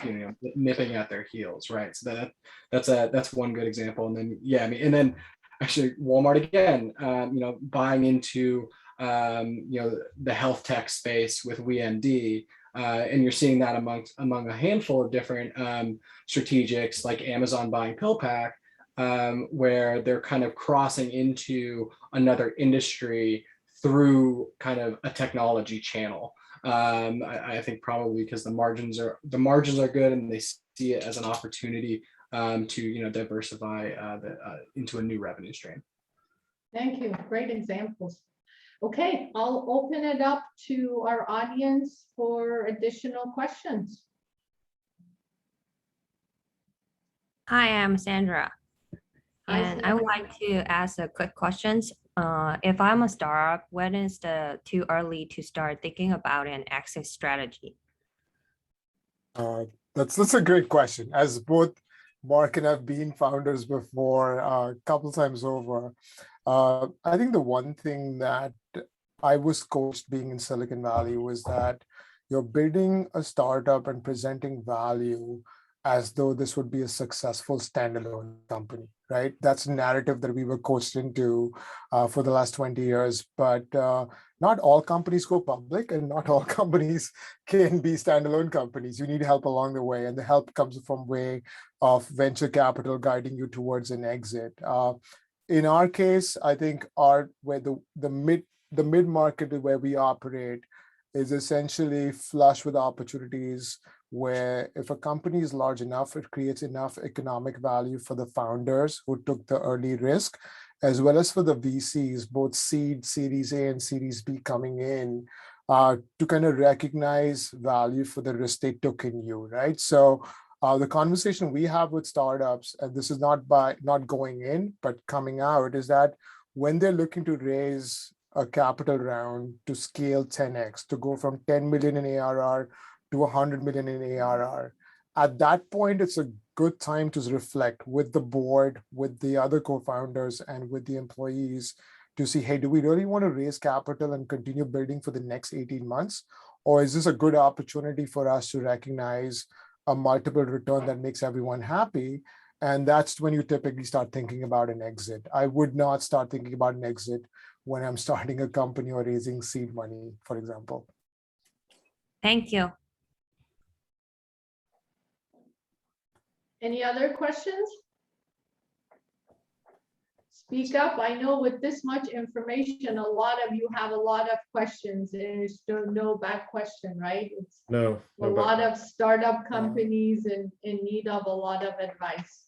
nipping at their heels, right? So that's one good example. And then and then actually Walmart again, buying into the health tech space with WeMD. And you're seeing that among a handful of different strategics, like Amazon buying PillPack, where they're kind of crossing into another industry through kind of a technology channel. I think probably because the margins are good, and they see it as an opportunity to diversify into a new revenue stream. Thank you. Great examples. Okay, I'll open it up to our audience for additional questions. Hi, I'm Sandra. Hi, And I would like to ask a quick questions. If I'm a startup, when is the too early to start thinking about an exit strategy? That's a great question. As both Mark and I've been founders before a couple times over, I think the one thing that I was coached being in Silicon Valley was that you're building a startup and presenting value as though this would be a successful standalone company, right? That's a narrative that we were coached into for the last 20 years. But not all companies go public, and not all companies can be standalone companies. You need help along the way, and the help comes from way of venture capital guiding you towards an exit. In our case, I think where the mid-market where we operate is essentially flush with opportunities where if a company is large enough, it creates enough economic value for the founders who took the early risk, as well as for the VCs, both seed, Series A and Series B coming in, to kind of recognize value for the risk they took in you, right? So the conversation we have with startups, and this is not going in, but coming out, is that when they're looking to raise a capital round to scale 10x, to go from 10 million in ARR to 100 million in ARR, at that point, it's a good time to reflect with the board, with the other co-founders, and with the employees to see, hey, do we really want to raise capital and continue building for the next 18 months? Or is this a good opportunity for us to recognize a multiple return that makes everyone happy? And that's when you typically start thinking about an exit. I would not start thinking about an exit when I'm starting a company or raising seed money, for example. Thank you. Any other questions? Speak up. I know with this much information, a lot of you have a lot of questions. There's no bad question, right? It's No. a lot of startup companies in need of a lot of advice.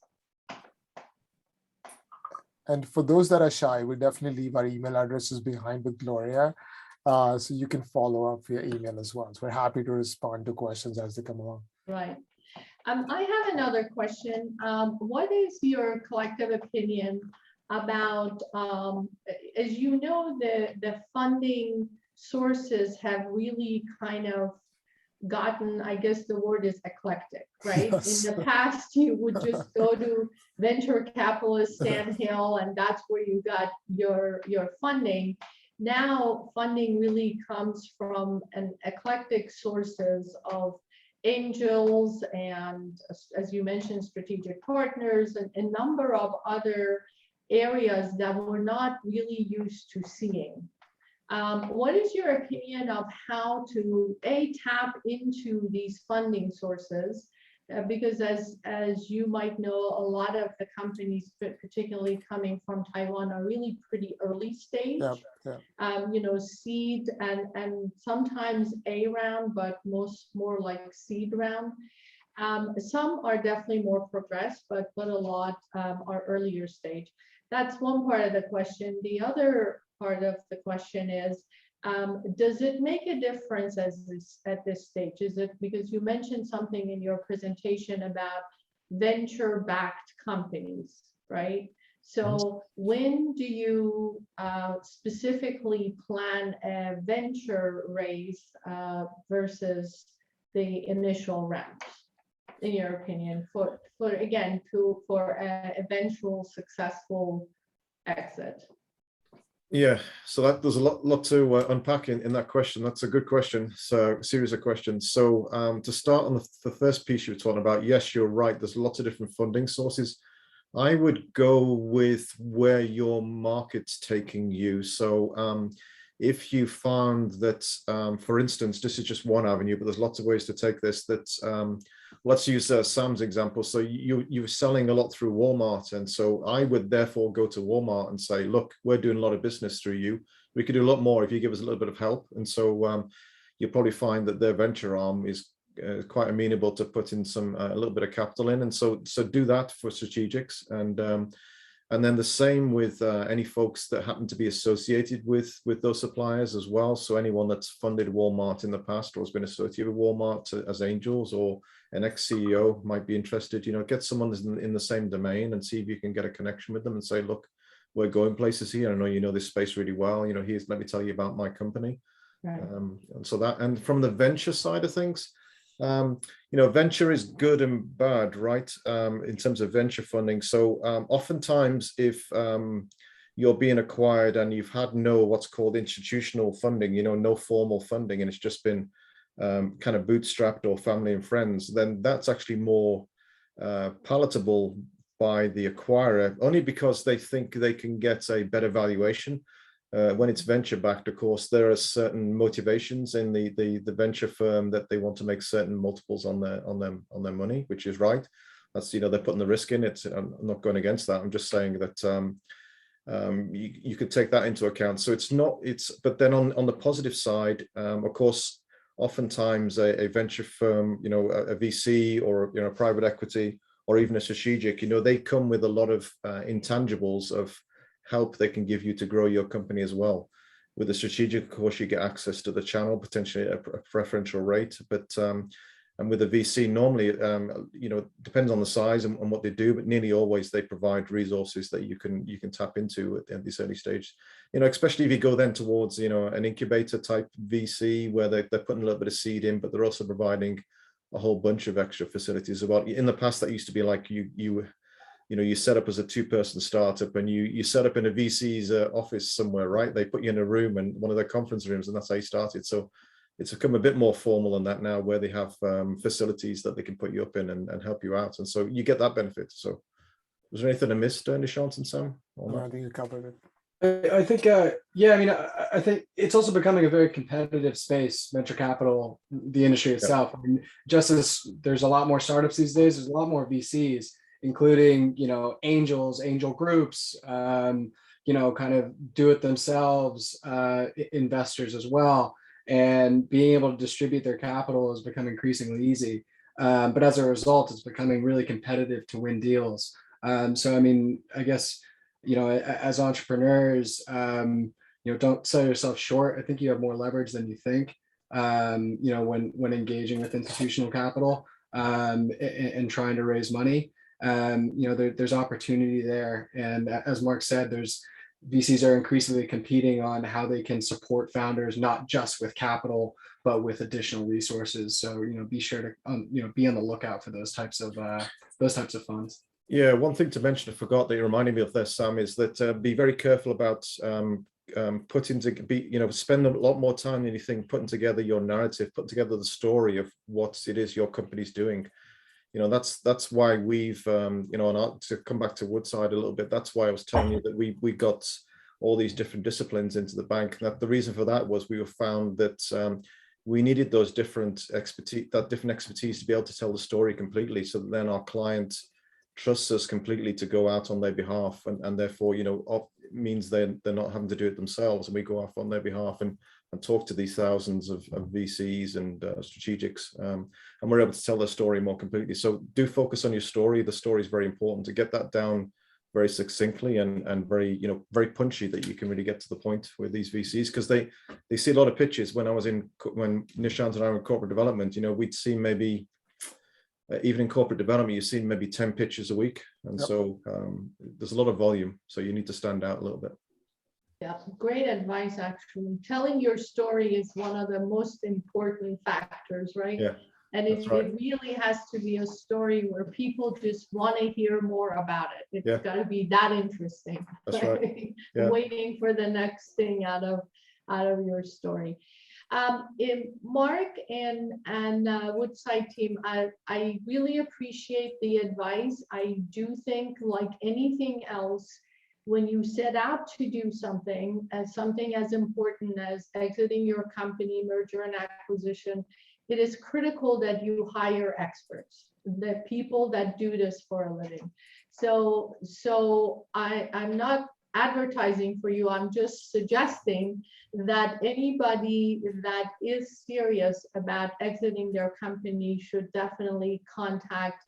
And for those that are shy, we'll definitely leave our email addresses behind with Gloria, so you can follow up via email as well. So we're happy to respond to questions as they come along. Right. I have another question. What is your collective opinion about, as you know, the funding sources have really kind of gotten, I guess the word is eclectic, right? Yes. In the past, you would just go to venture capitalist Sand Hill, and that's where you got your funding. Now, funding really comes from an eclectic sources of angels and, as you mentioned, strategic partners and a number of other areas that we're not really used to seeing. What is your opinion of how to tap into these funding sources, because as you might know, a lot of the companies, particularly coming from Taiwan, are really pretty early stage. You know, seed and sometimes A round, but more like seed round. Some are definitely more progressed, but a lot are earlier stage. That's one part of the question. The other part of the question is, does it make a difference at this stage? Is it because you mentioned something in your presentation about venture-backed companies, right? So when do you specifically plan a venture raise versus the initial round, in your opinion, for eventual successful exit? Yeah, so there's a lot to unpack in that question. That's a good question. So series of questions. So to start on the first piece you were talking about, yes, you're right. There's lots of different funding sources. I would go with where your market's taking you. So if you found that, for instance, this is just one avenue, but there's lots of ways to take this. Let's use Sam's example. So you're selling a lot through Walmart. And so I would therefore go to Walmart and say, look, we're doing a lot of business through you. We could do a lot more if you give us a little bit of help. And so you'll probably find that their venture arm is quite amenable to put in a little bit of capital in. And so do that for strategics. And then the same with any folks that happen to be associated with those suppliers as well. So anyone that's funded Walmart in the past or has been associated with Walmart as angels, or an ex-CEO might be interested, you know, get someone in the same domain and see if you can get a connection with them and say, look, we're going places here. I know you know this space really well. You know, let me tell you about my company. Right. And so and from the venture side of things, you know, venture is good and bad, right? In terms of venture funding. So oftentimes if you're being acquired and you've had what's called institutional funding, you know, no formal funding, and it's just been kind of bootstrapped or family and friends, then that's actually more palatable by the acquirer, only because they think they can get a better valuation. When it's venture backed, of course, there are certain motivations in the venture firm that they want to make certain multiples on their money, which is right. That's, you know, they're putting the risk in it. I'm not going against that. I'm just saying that you could take that into account. So but then on the positive side, of course, oftentimes a venture firm, you know, a VC or, you know, private equity or even a strategic, you know, they come with a lot of intangibles of help they can give you to grow your company as well. With a strategic, of course, you get access to the channel, potentially at a preferential rate. But and with a VC, normally, you know, depends on the size and what they do, but nearly always they provide resources that you can tap into at this early stage. You know, especially if you go then towards, you know, an incubator type VC where they're putting a little bit of seed in, but they're also providing a whole bunch of extra facilities. About in the past, that used to be like you set up as a 2-person startup and you set up in a VC's office somewhere, right? They put you in a room and one of their conference rooms, and that's how you started. So it's become a bit more formal than that now, where they have facilities that they can put you up in and help you out. And so you get that benefit. So was there anything I missed, Nishant and Sam? No, I think you covered it. I think, yeah, I mean, I think it's also becoming a very competitive space, venture capital, the industry itself. I mean, just as there's a lot more startups these days, there's a lot more VCs, including, you know, angels, angel groups, you know, kind of do it themselves investors as well. And being able to distribute their capital has become increasingly easy. But as a result, it's becoming really competitive to win deals. So, I mean, I guess, you know, as entrepreneurs, you know, don't sell yourself short. I think you have more leverage than you think, you know, when engaging with institutional capital and trying to raise money. You know, there's opportunity there. And as Mark said, VCs are increasingly competing on how they can support founders, not just with capital, but with additional resources. So, you know, be sure to, you know, be on the lookout for those types of funds. Yeah, one thing to mention, I forgot that you reminded me of there, Sam, is that be very careful about spend a lot more time than you think putting together your narrative, putting together the story of what it is your company's doing. You know, that's why we've, you know, and to come back to Woodside a little bit, that's why I was telling you that we got all these different disciplines into the bank. And that the reason for that was we were found that we needed those different expertise to be able to tell the story completely, so that then our client trusts us completely to go out on their behalf, and therefore, it means they're not having to do it themselves, and we go off on their behalf and talk to these thousands of VCs and strategics, and we're able to tell their story more completely. So do focus on your story. The story is very important to get that down very succinctly and very, very punchy, that you can really get to the point with these VCs, because they see a lot of pitches. When Nishant and I were in corporate development, we'd see maybe, even in corporate development, you've seen maybe 10 pitches a week. And so there's a lot of volume. So you need to stand out a little bit. Yeah, great advice, actually. Telling your story is one of the most important factors, right? Yeah. And it really has to be a story where people just want to hear more about it. It's got to be that interesting. That's right. Yeah. Waiting for the next thing out of your story. Mark and Woodside team, I really appreciate the advice. I do think, like anything else, when you set out to do something as important as exiting your company, merger and acquisition, it is critical that you hire experts, the people that do this for a living. So I'm not advertising for you. I'm just suggesting that anybody that is serious about exiting their company should definitely contact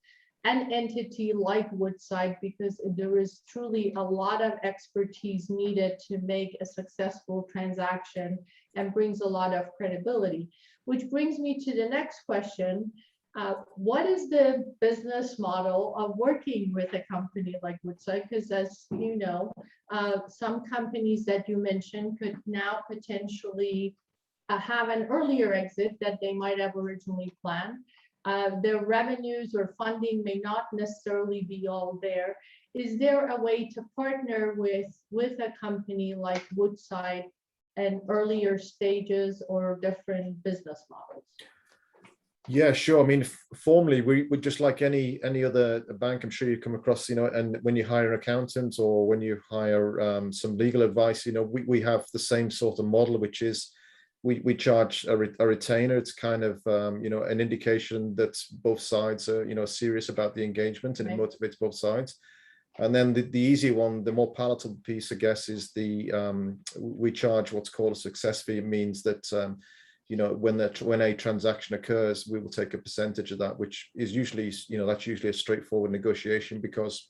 an entity like Woodside, because there is truly a lot of expertise needed to make a successful transaction and brings a lot of credibility. Which brings me to the next question. What is the business model of working with a company like Woodside? Because as you know, some companies that you mentioned could now potentially have an earlier exit that they might have originally planned. Their revenues or funding may not necessarily be all there. Is there a way to partner with a company like Woodside in earlier stages or different business models? Yeah, sure. I mean, formally, we just like any other bank, I'm sure you come across, and when you hire an accountant or when you hire some legal advice, we have the same sort of model, which is we charge a retainer. It's kind of, an indication that both sides are, serious about the engagement, and it motivates both sides. And then the easy one, the more palatable piece, I guess, is we charge what's called a success fee. It means that, when a transaction occurs, we will take a percentage of that, which is usually, that's usually a straightforward negotiation, because,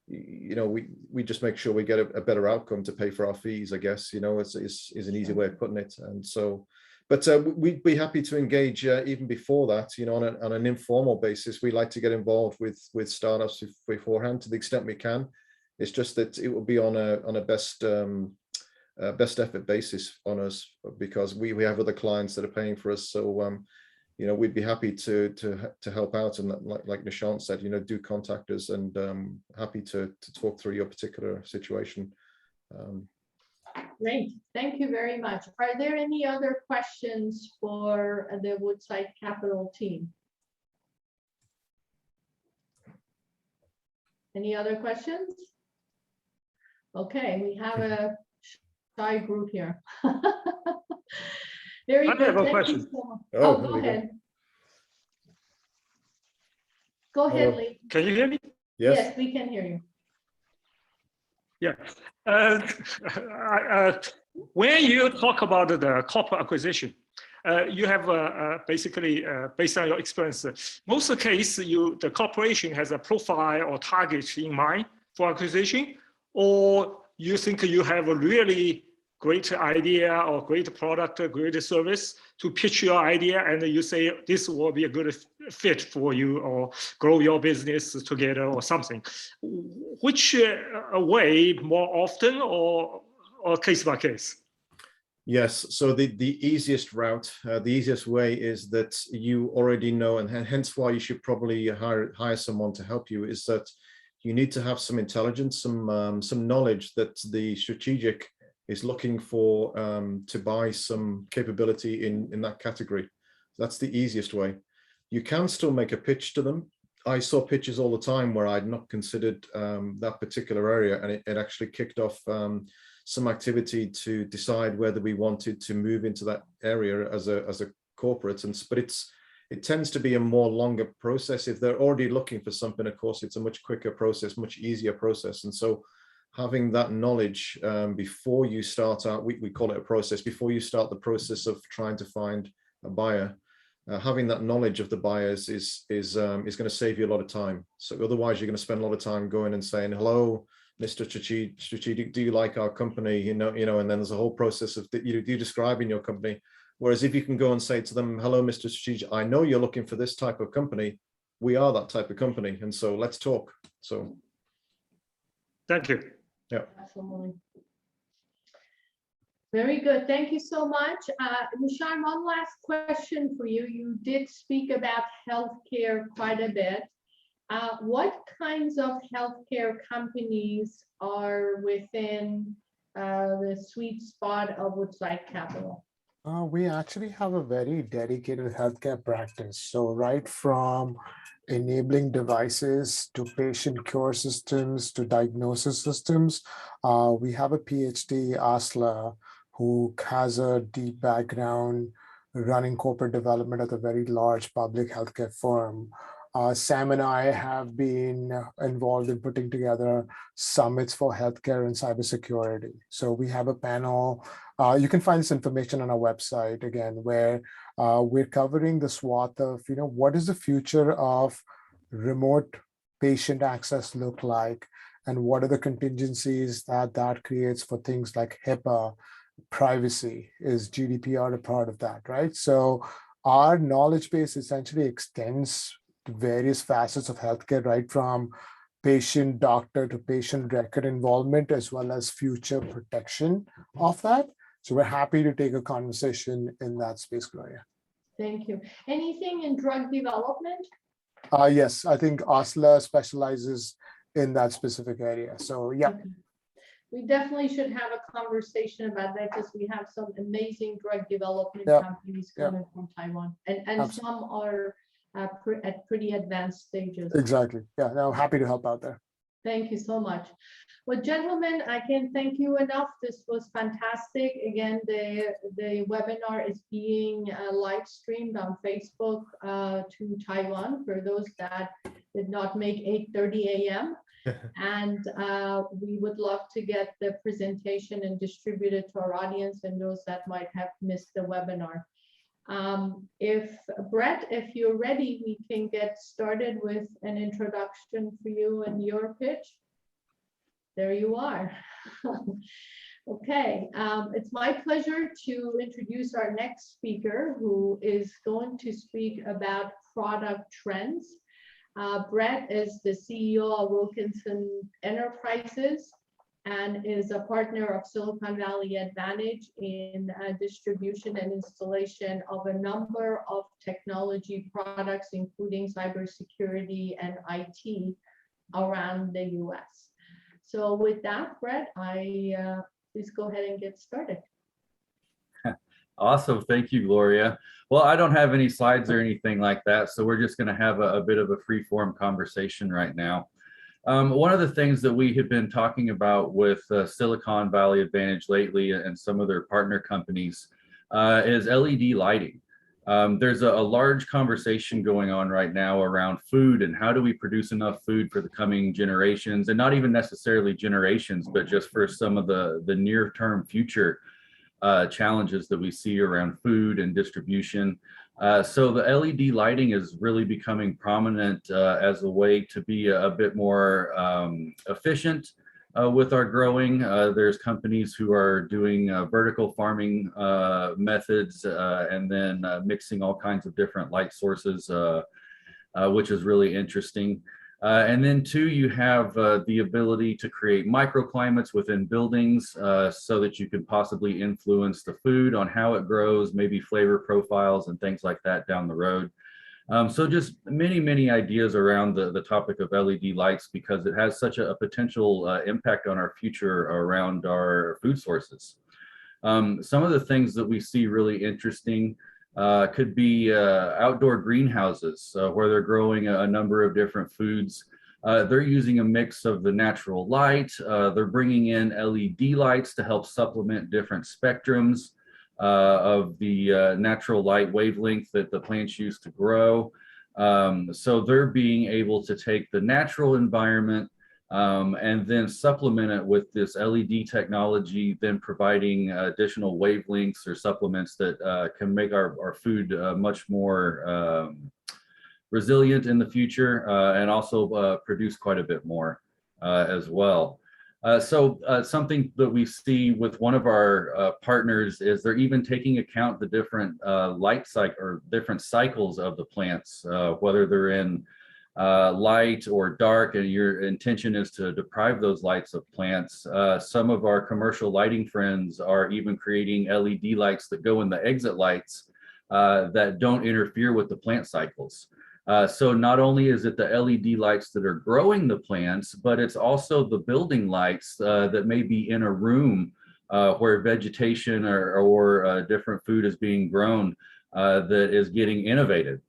we just make sure we get a better outcome to pay for our fees, I guess, is an easy way of putting it. And so, but we'd be happy to engage even before that, on an informal basis. We like to get involved with startups beforehand to the extent we can. It's just that it will be on a best effort basis on us, because we have other clients that are paying for us. So we'd be happy to help out, and like Nishant said, do contact us, and happy to talk through your particular situation. Great, thank you very much. Are there any other questions for the Woodside Capital team? Any other questions? Okay, we have a shy group here. Very good. I have a Thank question. you so much. Oh, go ahead. Go ahead, Lee. Can you hear me? Yes, we can hear you. Yeah. When you talk about the corporate acquisition, you have basically, based on your experience, most of the case, the corporation has a profile or target in mind for acquisition, or you think you have a really great idea or great product, great service to pitch your idea, and you say this will be a good fit for you, or grow your business together or something. Which way, more often or case by case? Yes, so the easiest route, the easiest way is that you already know, and hence why you should probably hire someone to help you, is that you need to have some intelligence, some knowledge that the strategic is looking for, to buy some capability in that category. That's the easiest way. You can still make a pitch to them. I saw pitches all the time where I'd not considered that particular area, and it actually kicked off some activity to decide whether we wanted to move into that area as a corporates, but it tends to be a more longer process. If they're already looking for something, of course, it's a much quicker process, much easier process. And so having that knowledge before you start out, we call it a process, before you start the process of trying to find a buyer, having that knowledge of the buyers is going to save you a lot of time. So otherwise, you're going to spend a lot of time going and saying, "Hello, Mr. Strategic, do you like our company?" You know, and then there's a whole process of you describing your company. Whereas if you can go and say to them, "Hello, Mr. Strategic, I know you're looking for this type of company. We are that type of company, and so let's talk." So, thank you. Yeah. Absolutely. Very good. Thank you so much. Nishan, one last question for you. You did speak about healthcare quite a bit. What kinds of healthcare companies are within the sweet spot of Woodside Capital? We actually have a very dedicated healthcare practice. So right from enabling devices to patient care systems to diagnosis systems, we have a PhD, Asla, who has a deep background running corporate development at a very large public healthcare firm. Sam and I have been involved in putting together summits for healthcare and cybersecurity. So we have a panel. You can find this information on our website again, where we're covering the swath of, what does the future of remote patient access look like, and what are the contingencies that creates for things like HIPAA, privacy, is GDPR a part of that, right? So our knowledge base essentially extends to various facets of healthcare, right from patient doctor to patient record involvement, as well as future protection of that. So we're happy to take a conversation in that space, Gloria. Thank you. Anything in drug development? Yes, I think Asla specializes in that specific area. So yeah. Okay. We definitely should have a conversation about that, because we have some amazing drug development companies coming from Taiwan, and some are at pretty advanced stages. Exactly. Yeah, no, happy to help out there. Thank you so much. Well, gentlemen, I can't thank you enough. This was fantastic. Again, the webinar is being live streamed on Facebook to Taiwan for those that did not make 8:30 a.m. And we would love to get the presentation and distribute it to our audience and those that might have missed the webinar. If Brett, if you're ready, we can get started with an introduction for you and your pitch. There you are. Okay, it's my pleasure to introduce our next speaker, who is going to speak about product trends. Brett is the CEO of Willikins Enterprises and is a partner of Silicon Valley Advantage in distribution and installation of a number of technology products, including cybersecurity and IT around the US. So with that, Brett, please go ahead and get started. Awesome. Thank you, Gloria. Well, I don't have any slides or anything like that, so we're just going to have a bit of a free-form conversation right now. One of the things that we have been talking about with Silicon Valley Advantage lately and some of their partner companies is LED lighting. There's a large conversation going on right now around food and how do we produce enough food for the coming generations, and not even necessarily generations, but just for some of the near-term future challenges that we see around food and distribution. So the LED lighting is really becoming prominent as a way to be a bit more efficient with our growing. There's companies who are doing vertical farming methods and then mixing all kinds of different light sources, which is really interesting. And then two, you have the ability to create microclimates within buildings so that you could possibly influence the food on how it grows, maybe flavor profiles and things like that down the road. So just many ideas around the topic of LED lights, because it has such a potential impact on our future around our food sources. Some of the things that we see really interesting could be outdoor greenhouses where they're growing a number of different foods. They're using a mix of the natural light. They're bringing in LED lights to help supplement different spectrums. of the natural light wavelength that the plants use to grow. So they're being able to take the natural environment and then supplement it with this LED technology, then providing additional wavelengths or supplements that can make our food much more resilient in the future and also produce quite a bit more as well. So something that we see with one of our partners is they're even taking account the different light cycle or different cycles of the plants, whether they're in light or dark, and your intention is to deprive those lights of plants. Some of our commercial lighting friends are even creating LED lights that go in the exit lights that don't interfere with the plant cycles. So not only is it the LED lights that are growing the plants, but it's also the building lights that may be in a room where vegetation or different food is being grown that is getting innovated.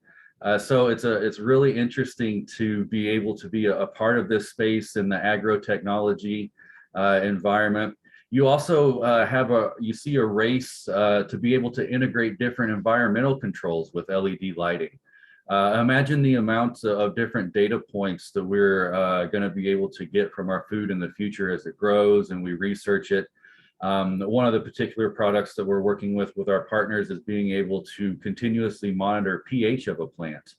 So it's really interesting to be able to be a part of this space in the agro-technology environment. You also you see a race to be able to integrate different environmental controls with LED lighting. Imagine the amounts of different data points that we're going to be able to get from our food in the future as it grows and we research it. One of the particular products that we're working with our partners is being able to continuously monitor pH of a plant,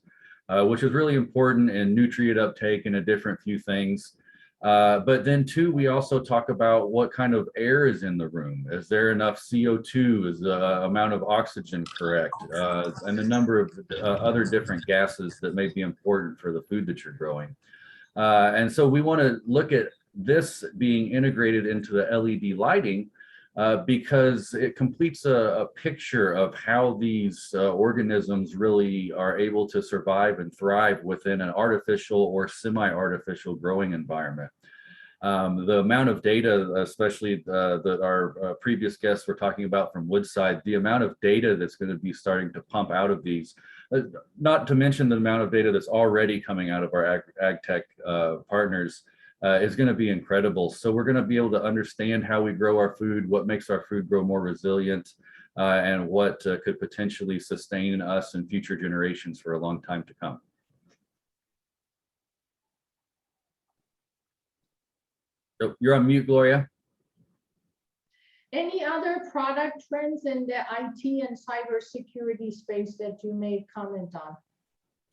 which is really important in nutrient uptake and a different few things. But then too, we also talk about what kind of air is in the room. Is there enough CO2? Is the amount of oxygen correct? And a number of other different gases that may be important for the food that you're growing. And so we want to look at this being integrated into the LED lighting because it completes a picture of how these organisms really are able to survive and thrive within an artificial or semi-artificial growing environment. The amount of data, especially that our previous guests were talking about from Woodside, the amount of data that's going to be starting to pump out of these, not to mention the amount of data that's already coming out of our ag tech partners, is going to be incredible. So we're going to be able to understand how we grow our food, what makes our food grow more resilient, and what could potentially sustain us and future generations for a long time to come. So you're on mute, Gloria. Any other product trends in the IT and cybersecurity space that you may comment on?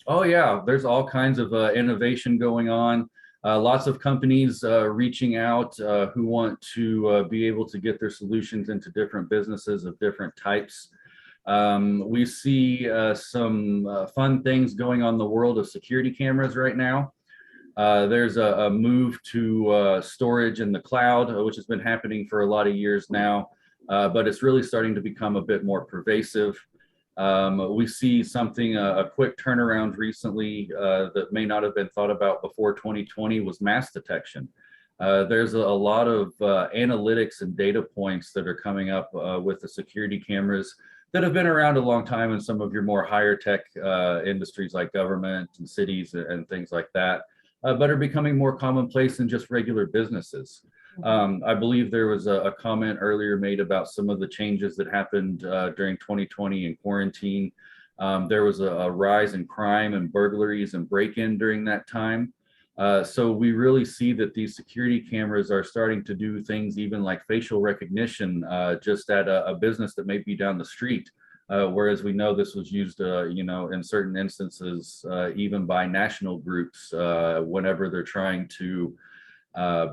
Oh yeah, there's all kinds of innovation going on. Lots of companies reaching out who want to be able to get their solutions into different businesses of different types. We see some fun things going on in the world of security cameras right now. There's a move to storage in the cloud, which has been happening for a lot of years now, but it's really starting to become a bit more pervasive. We see something, a quick turnaround recently that may not have been thought about before 2020 was mass detection. There's a lot of analytics and data points that are coming up with the security cameras that have been around a long time in some of your more higher tech industries like government and cities and things like that, but are becoming more commonplace in just regular businesses. I believe there was a comment earlier made about some of the changes that happened during 2020 in quarantine. There was a rise in crime and burglaries and break-in during that time. So we really see that these security cameras are starting to do things even like facial recognition just at a business that may be down the street. Whereas we know this was used, you know, in certain instances, even by national groups whenever they're trying to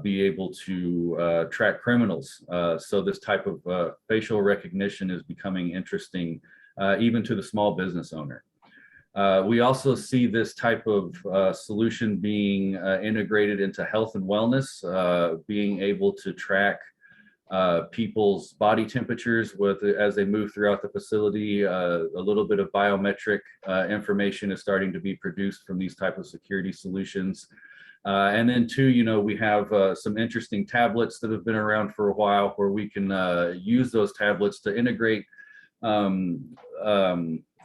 be able to track criminals. So this type of facial recognition is becoming interesting even to the small business owner. We also see this type of solution being integrated into health and wellness, being able to track people's body temperatures as they move throughout the facility. A little bit of biometric information is starting to be produced from these type of security solutions. And then too, you know, we have some interesting tablets that have been around for a while where we can use those tablets to integrate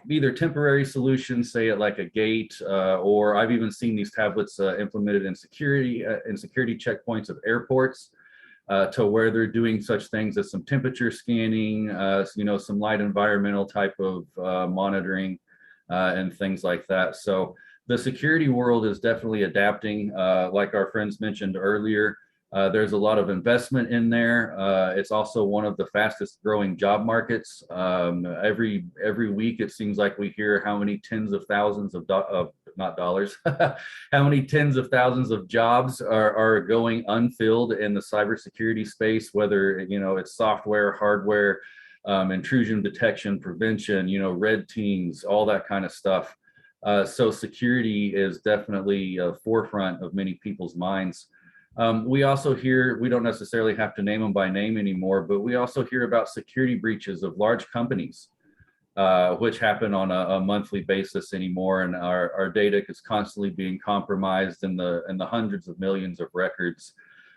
either temporary solutions, say at like a gate, or I've even seen these tablets implemented in security checkpoints of airports. to where they're doing such things as some temperature scanning, some light environmental type of monitoring and things like that. So the security world is definitely adapting. Like our friends mentioned earlier, there's a lot of investment in there. It's also one of the fastest growing job markets. Every week, it seems like we hear how many tens of thousands of not dollars, how many tens of thousands of jobs are going unfilled in the cybersecurity space, whether it's software, hardware, intrusion detection, prevention, red teams, all that kind of stuff. So security is definitely a forefront of many people's minds. We also hear, we don't necessarily have to name them by name anymore, but we also hear about security breaches of large companies, which happen on a monthly basis anymore. And our data is constantly being compromised in the hundreds of millions of records.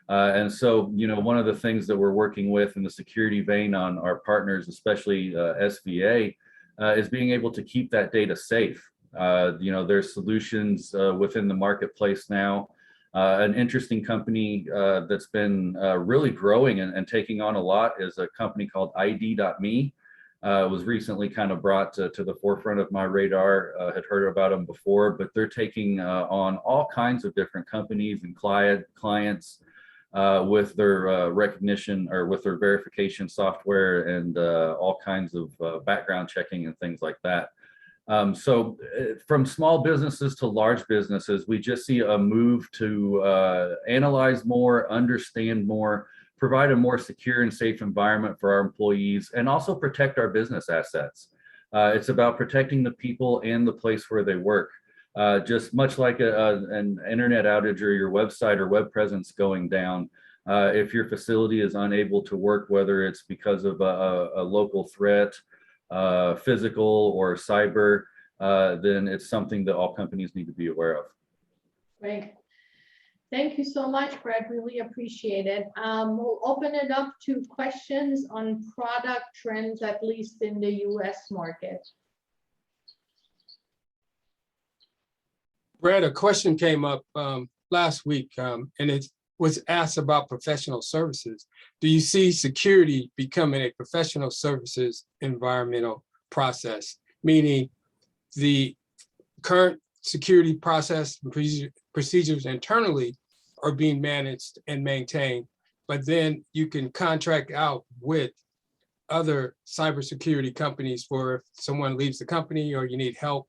And so, one of the things that we're working with in the security vein on our partners, especially SVA, is being able to keep that data safe. There's solutions within the marketplace now. An interesting company that's been really growing and taking on a lot is a company called ID.me. Was recently kind of brought to the forefront of my radar. Had heard about them before, but they're taking on all kinds of different companies and clients with their recognition or with their verification software and all kinds of background checking and things like that. So from small businesses to large businesses, we just see a move to analyze more, understand more, provide a more secure and safe environment for our employees, and also protect our business assets. It's about protecting the people and the place where they work. Just much like an internet outage or your website or web presence going down, if your facility is unable to work, whether it's because of a local threat, physical or cyber, then it's something that all companies need to be aware of. Great. Thank you so much, Brett. Really appreciate it. We'll open it up to questions on product trends, at least in the US market. Brett, a question came up last week, and it was asked about professional services. Do you see security becoming a professional services environmental process, meaning the current security process and procedures internally are being managed and maintained, but then you can contract out with other cybersecurity companies for if someone leaves the company or you need help?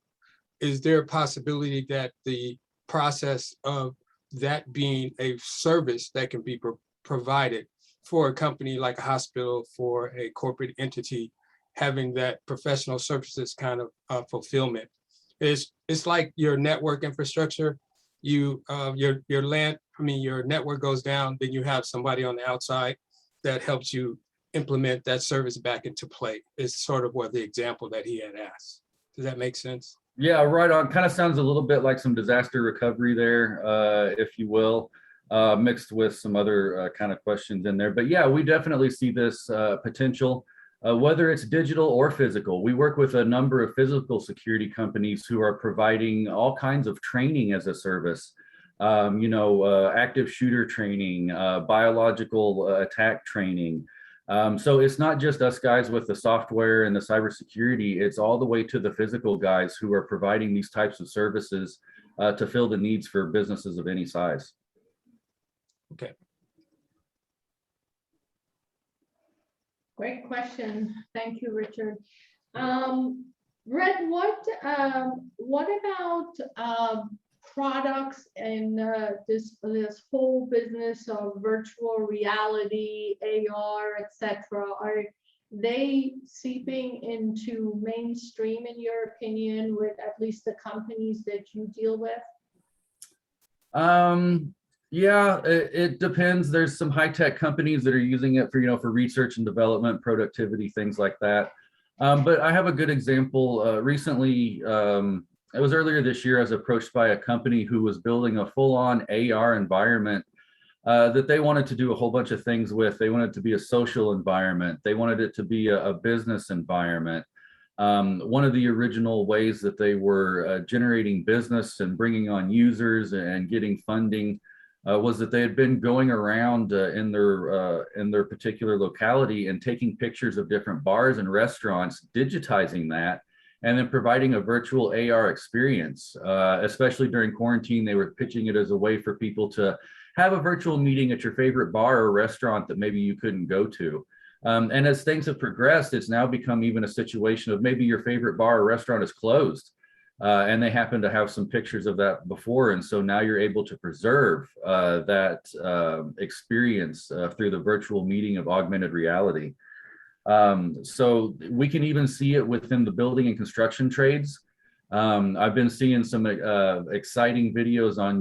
Is there a possibility that the process of that being a service that can be provided for a company like a hospital, for a corporate entity, having that professional services kind of fulfillment? It's like your network infrastructure. Your network goes down, then you have somebody on the outside that helps you implement that service back into play. Is sort of what the example that he had asked. Does that make sense? Yeah, right on. Kind of sounds a little bit like some disaster recovery there, if you will, mixed with some other kind of questions in there. But yeah, we definitely see this potential, whether it's digital or physical. We work with a number of physical security companies who are providing all kinds of training as a service, active shooter training, biological attack training. So it's not just us guys with the software and the cybersecurity, it's all the way to the physical guys who are providing these types of services to fill the needs for businesses of any size. Okay. Great question. Thank you, Richard. Brett, what about products in this whole business of virtual reality, AR, etc.? Are they seeping into mainstream, in your opinion, with at least the companies that you deal with? Yeah, it depends. There's some high-tech companies that are using it for research and development, productivity, things like that. But I have a good example. Recently, it was earlier this year, I was approached by a company who was building a full-on AR environment that they wanted to do a whole bunch of things with. They wanted it to be a social environment. They wanted it to be a business environment. One of the original ways that they were generating business and bringing on users and getting funding was that they had been going around in their particular locality and taking pictures of different bars and restaurants, digitizing that, and then providing a virtual AR experience. Especially during quarantine, they were pitching it as a way for people to have a virtual meeting at your favorite bar or restaurant that maybe you couldn't go to. And as things have progressed, it's now become even a situation of maybe your favorite bar or restaurant is closed. And they happen to have some pictures of that before. And so now you're able to preserve that experience through the virtual meeting of augmented reality. So we can even see it within the building and construction trades. I've been seeing some exciting videos on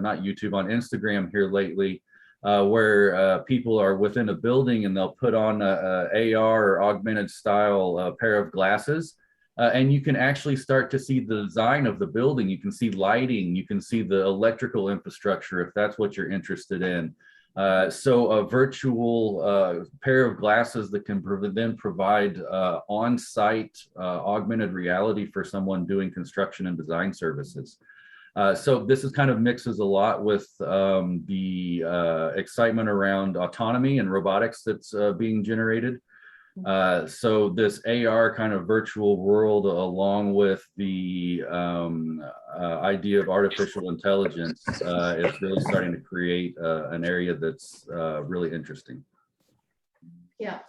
not YouTube, on Instagram here lately, where people are within a building and they'll put on a AR or augmented style pair of glasses. And you can actually start to see the design of the building. You can see lighting, you can see the electrical infrastructure if that's what you're interested in. So a virtual pair of glasses that can then provide on-site augmented reality for someone doing construction and design services. So this is kind of mixes a lot with the excitement around autonomy and robotics that's being generated. So this AR kind of virtual world, along with the idea of artificial intelligence, is really starting to create an area that's really interesting. Yeah,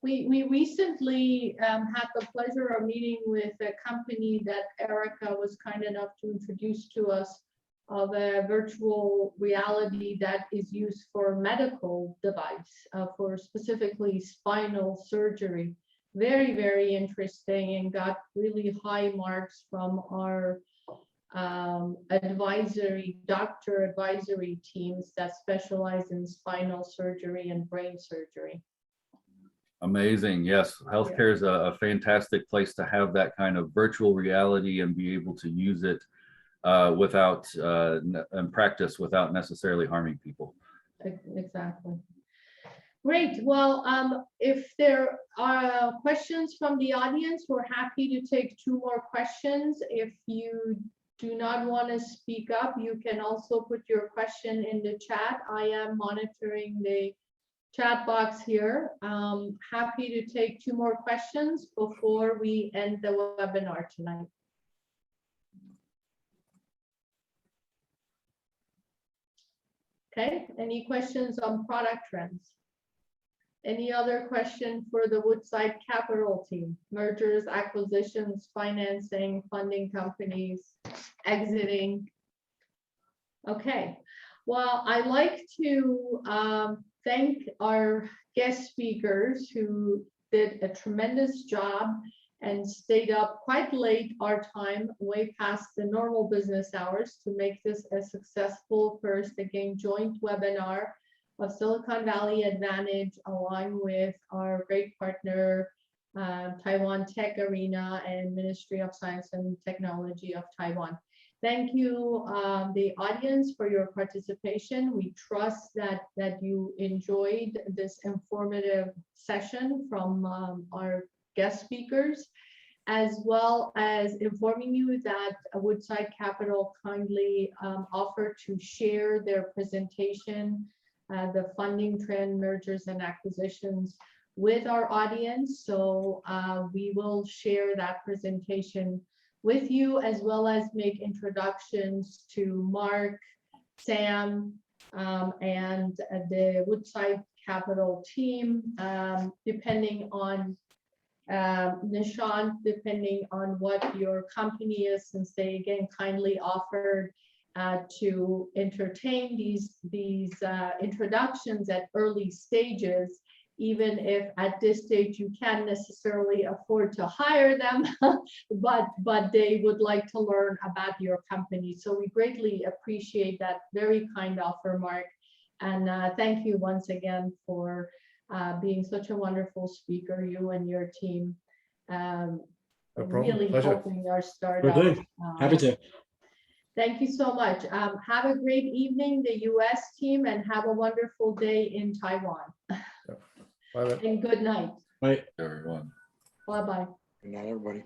we recently had the pleasure of meeting with a company that Erica was kind enough to introduce to us, of a virtual reality that is used for medical device, for specifically spinal surgery. Very, very interesting, and got really high marks from our doctor advisory teams that specialize in spinal surgery and brain surgery. Amazing. Yes, healthcare is a fantastic place to have that kind of virtual reality and be able to use it without and practice without necessarily harming people. Exactly. Great. Well, if there are questions from the audience, we're happy to take 2 more questions. If you do not want to speak up, you can also put your question in the chat. I am monitoring the chat box here. Happy to take 2 more questions before we end the webinar tonight. Okay, any questions on product trends? Any other question for the Woodside Capital team? Mergers, acquisitions, financing, funding companies, exiting. Okay, well, I'd like to thank our guest speakers who did a tremendous job and stayed up quite late our time, way past the normal business hours, to make this a successful first, again, joint webinar of Silicon Valley Advantage, along with our great partner, Taiwan Tech Arena and Ministry of Science and Technology of Taiwan. Thank you, the audience, for your participation. We trust that you enjoyed this informative session from our guest speakers, as well as informing you that Woodside Capital kindly offered to share their presentation, the funding trend, mergers and acquisitions, with our audience. So we will share that presentation with you, as well as make introductions to Mark, Sam, and the Woodside Capital team, depending on Nishant, depending on what your company is, since they again kindly offered to entertain these introductions at early stages, even if at this stage you can't necessarily afford to hire them, but they would like to learn about your company. So we greatly appreciate that very kind offer, Mark. And thank you once again for being such a wonderful speaker, you and your team. No problem. Really Pleasure. helping our startup. Happy to. Thank you so much. Have a great evening, the US team, and have a wonderful day in Taiwan. Bye. And good night. Bye. Everyone. Bye-bye. Good night, everybody.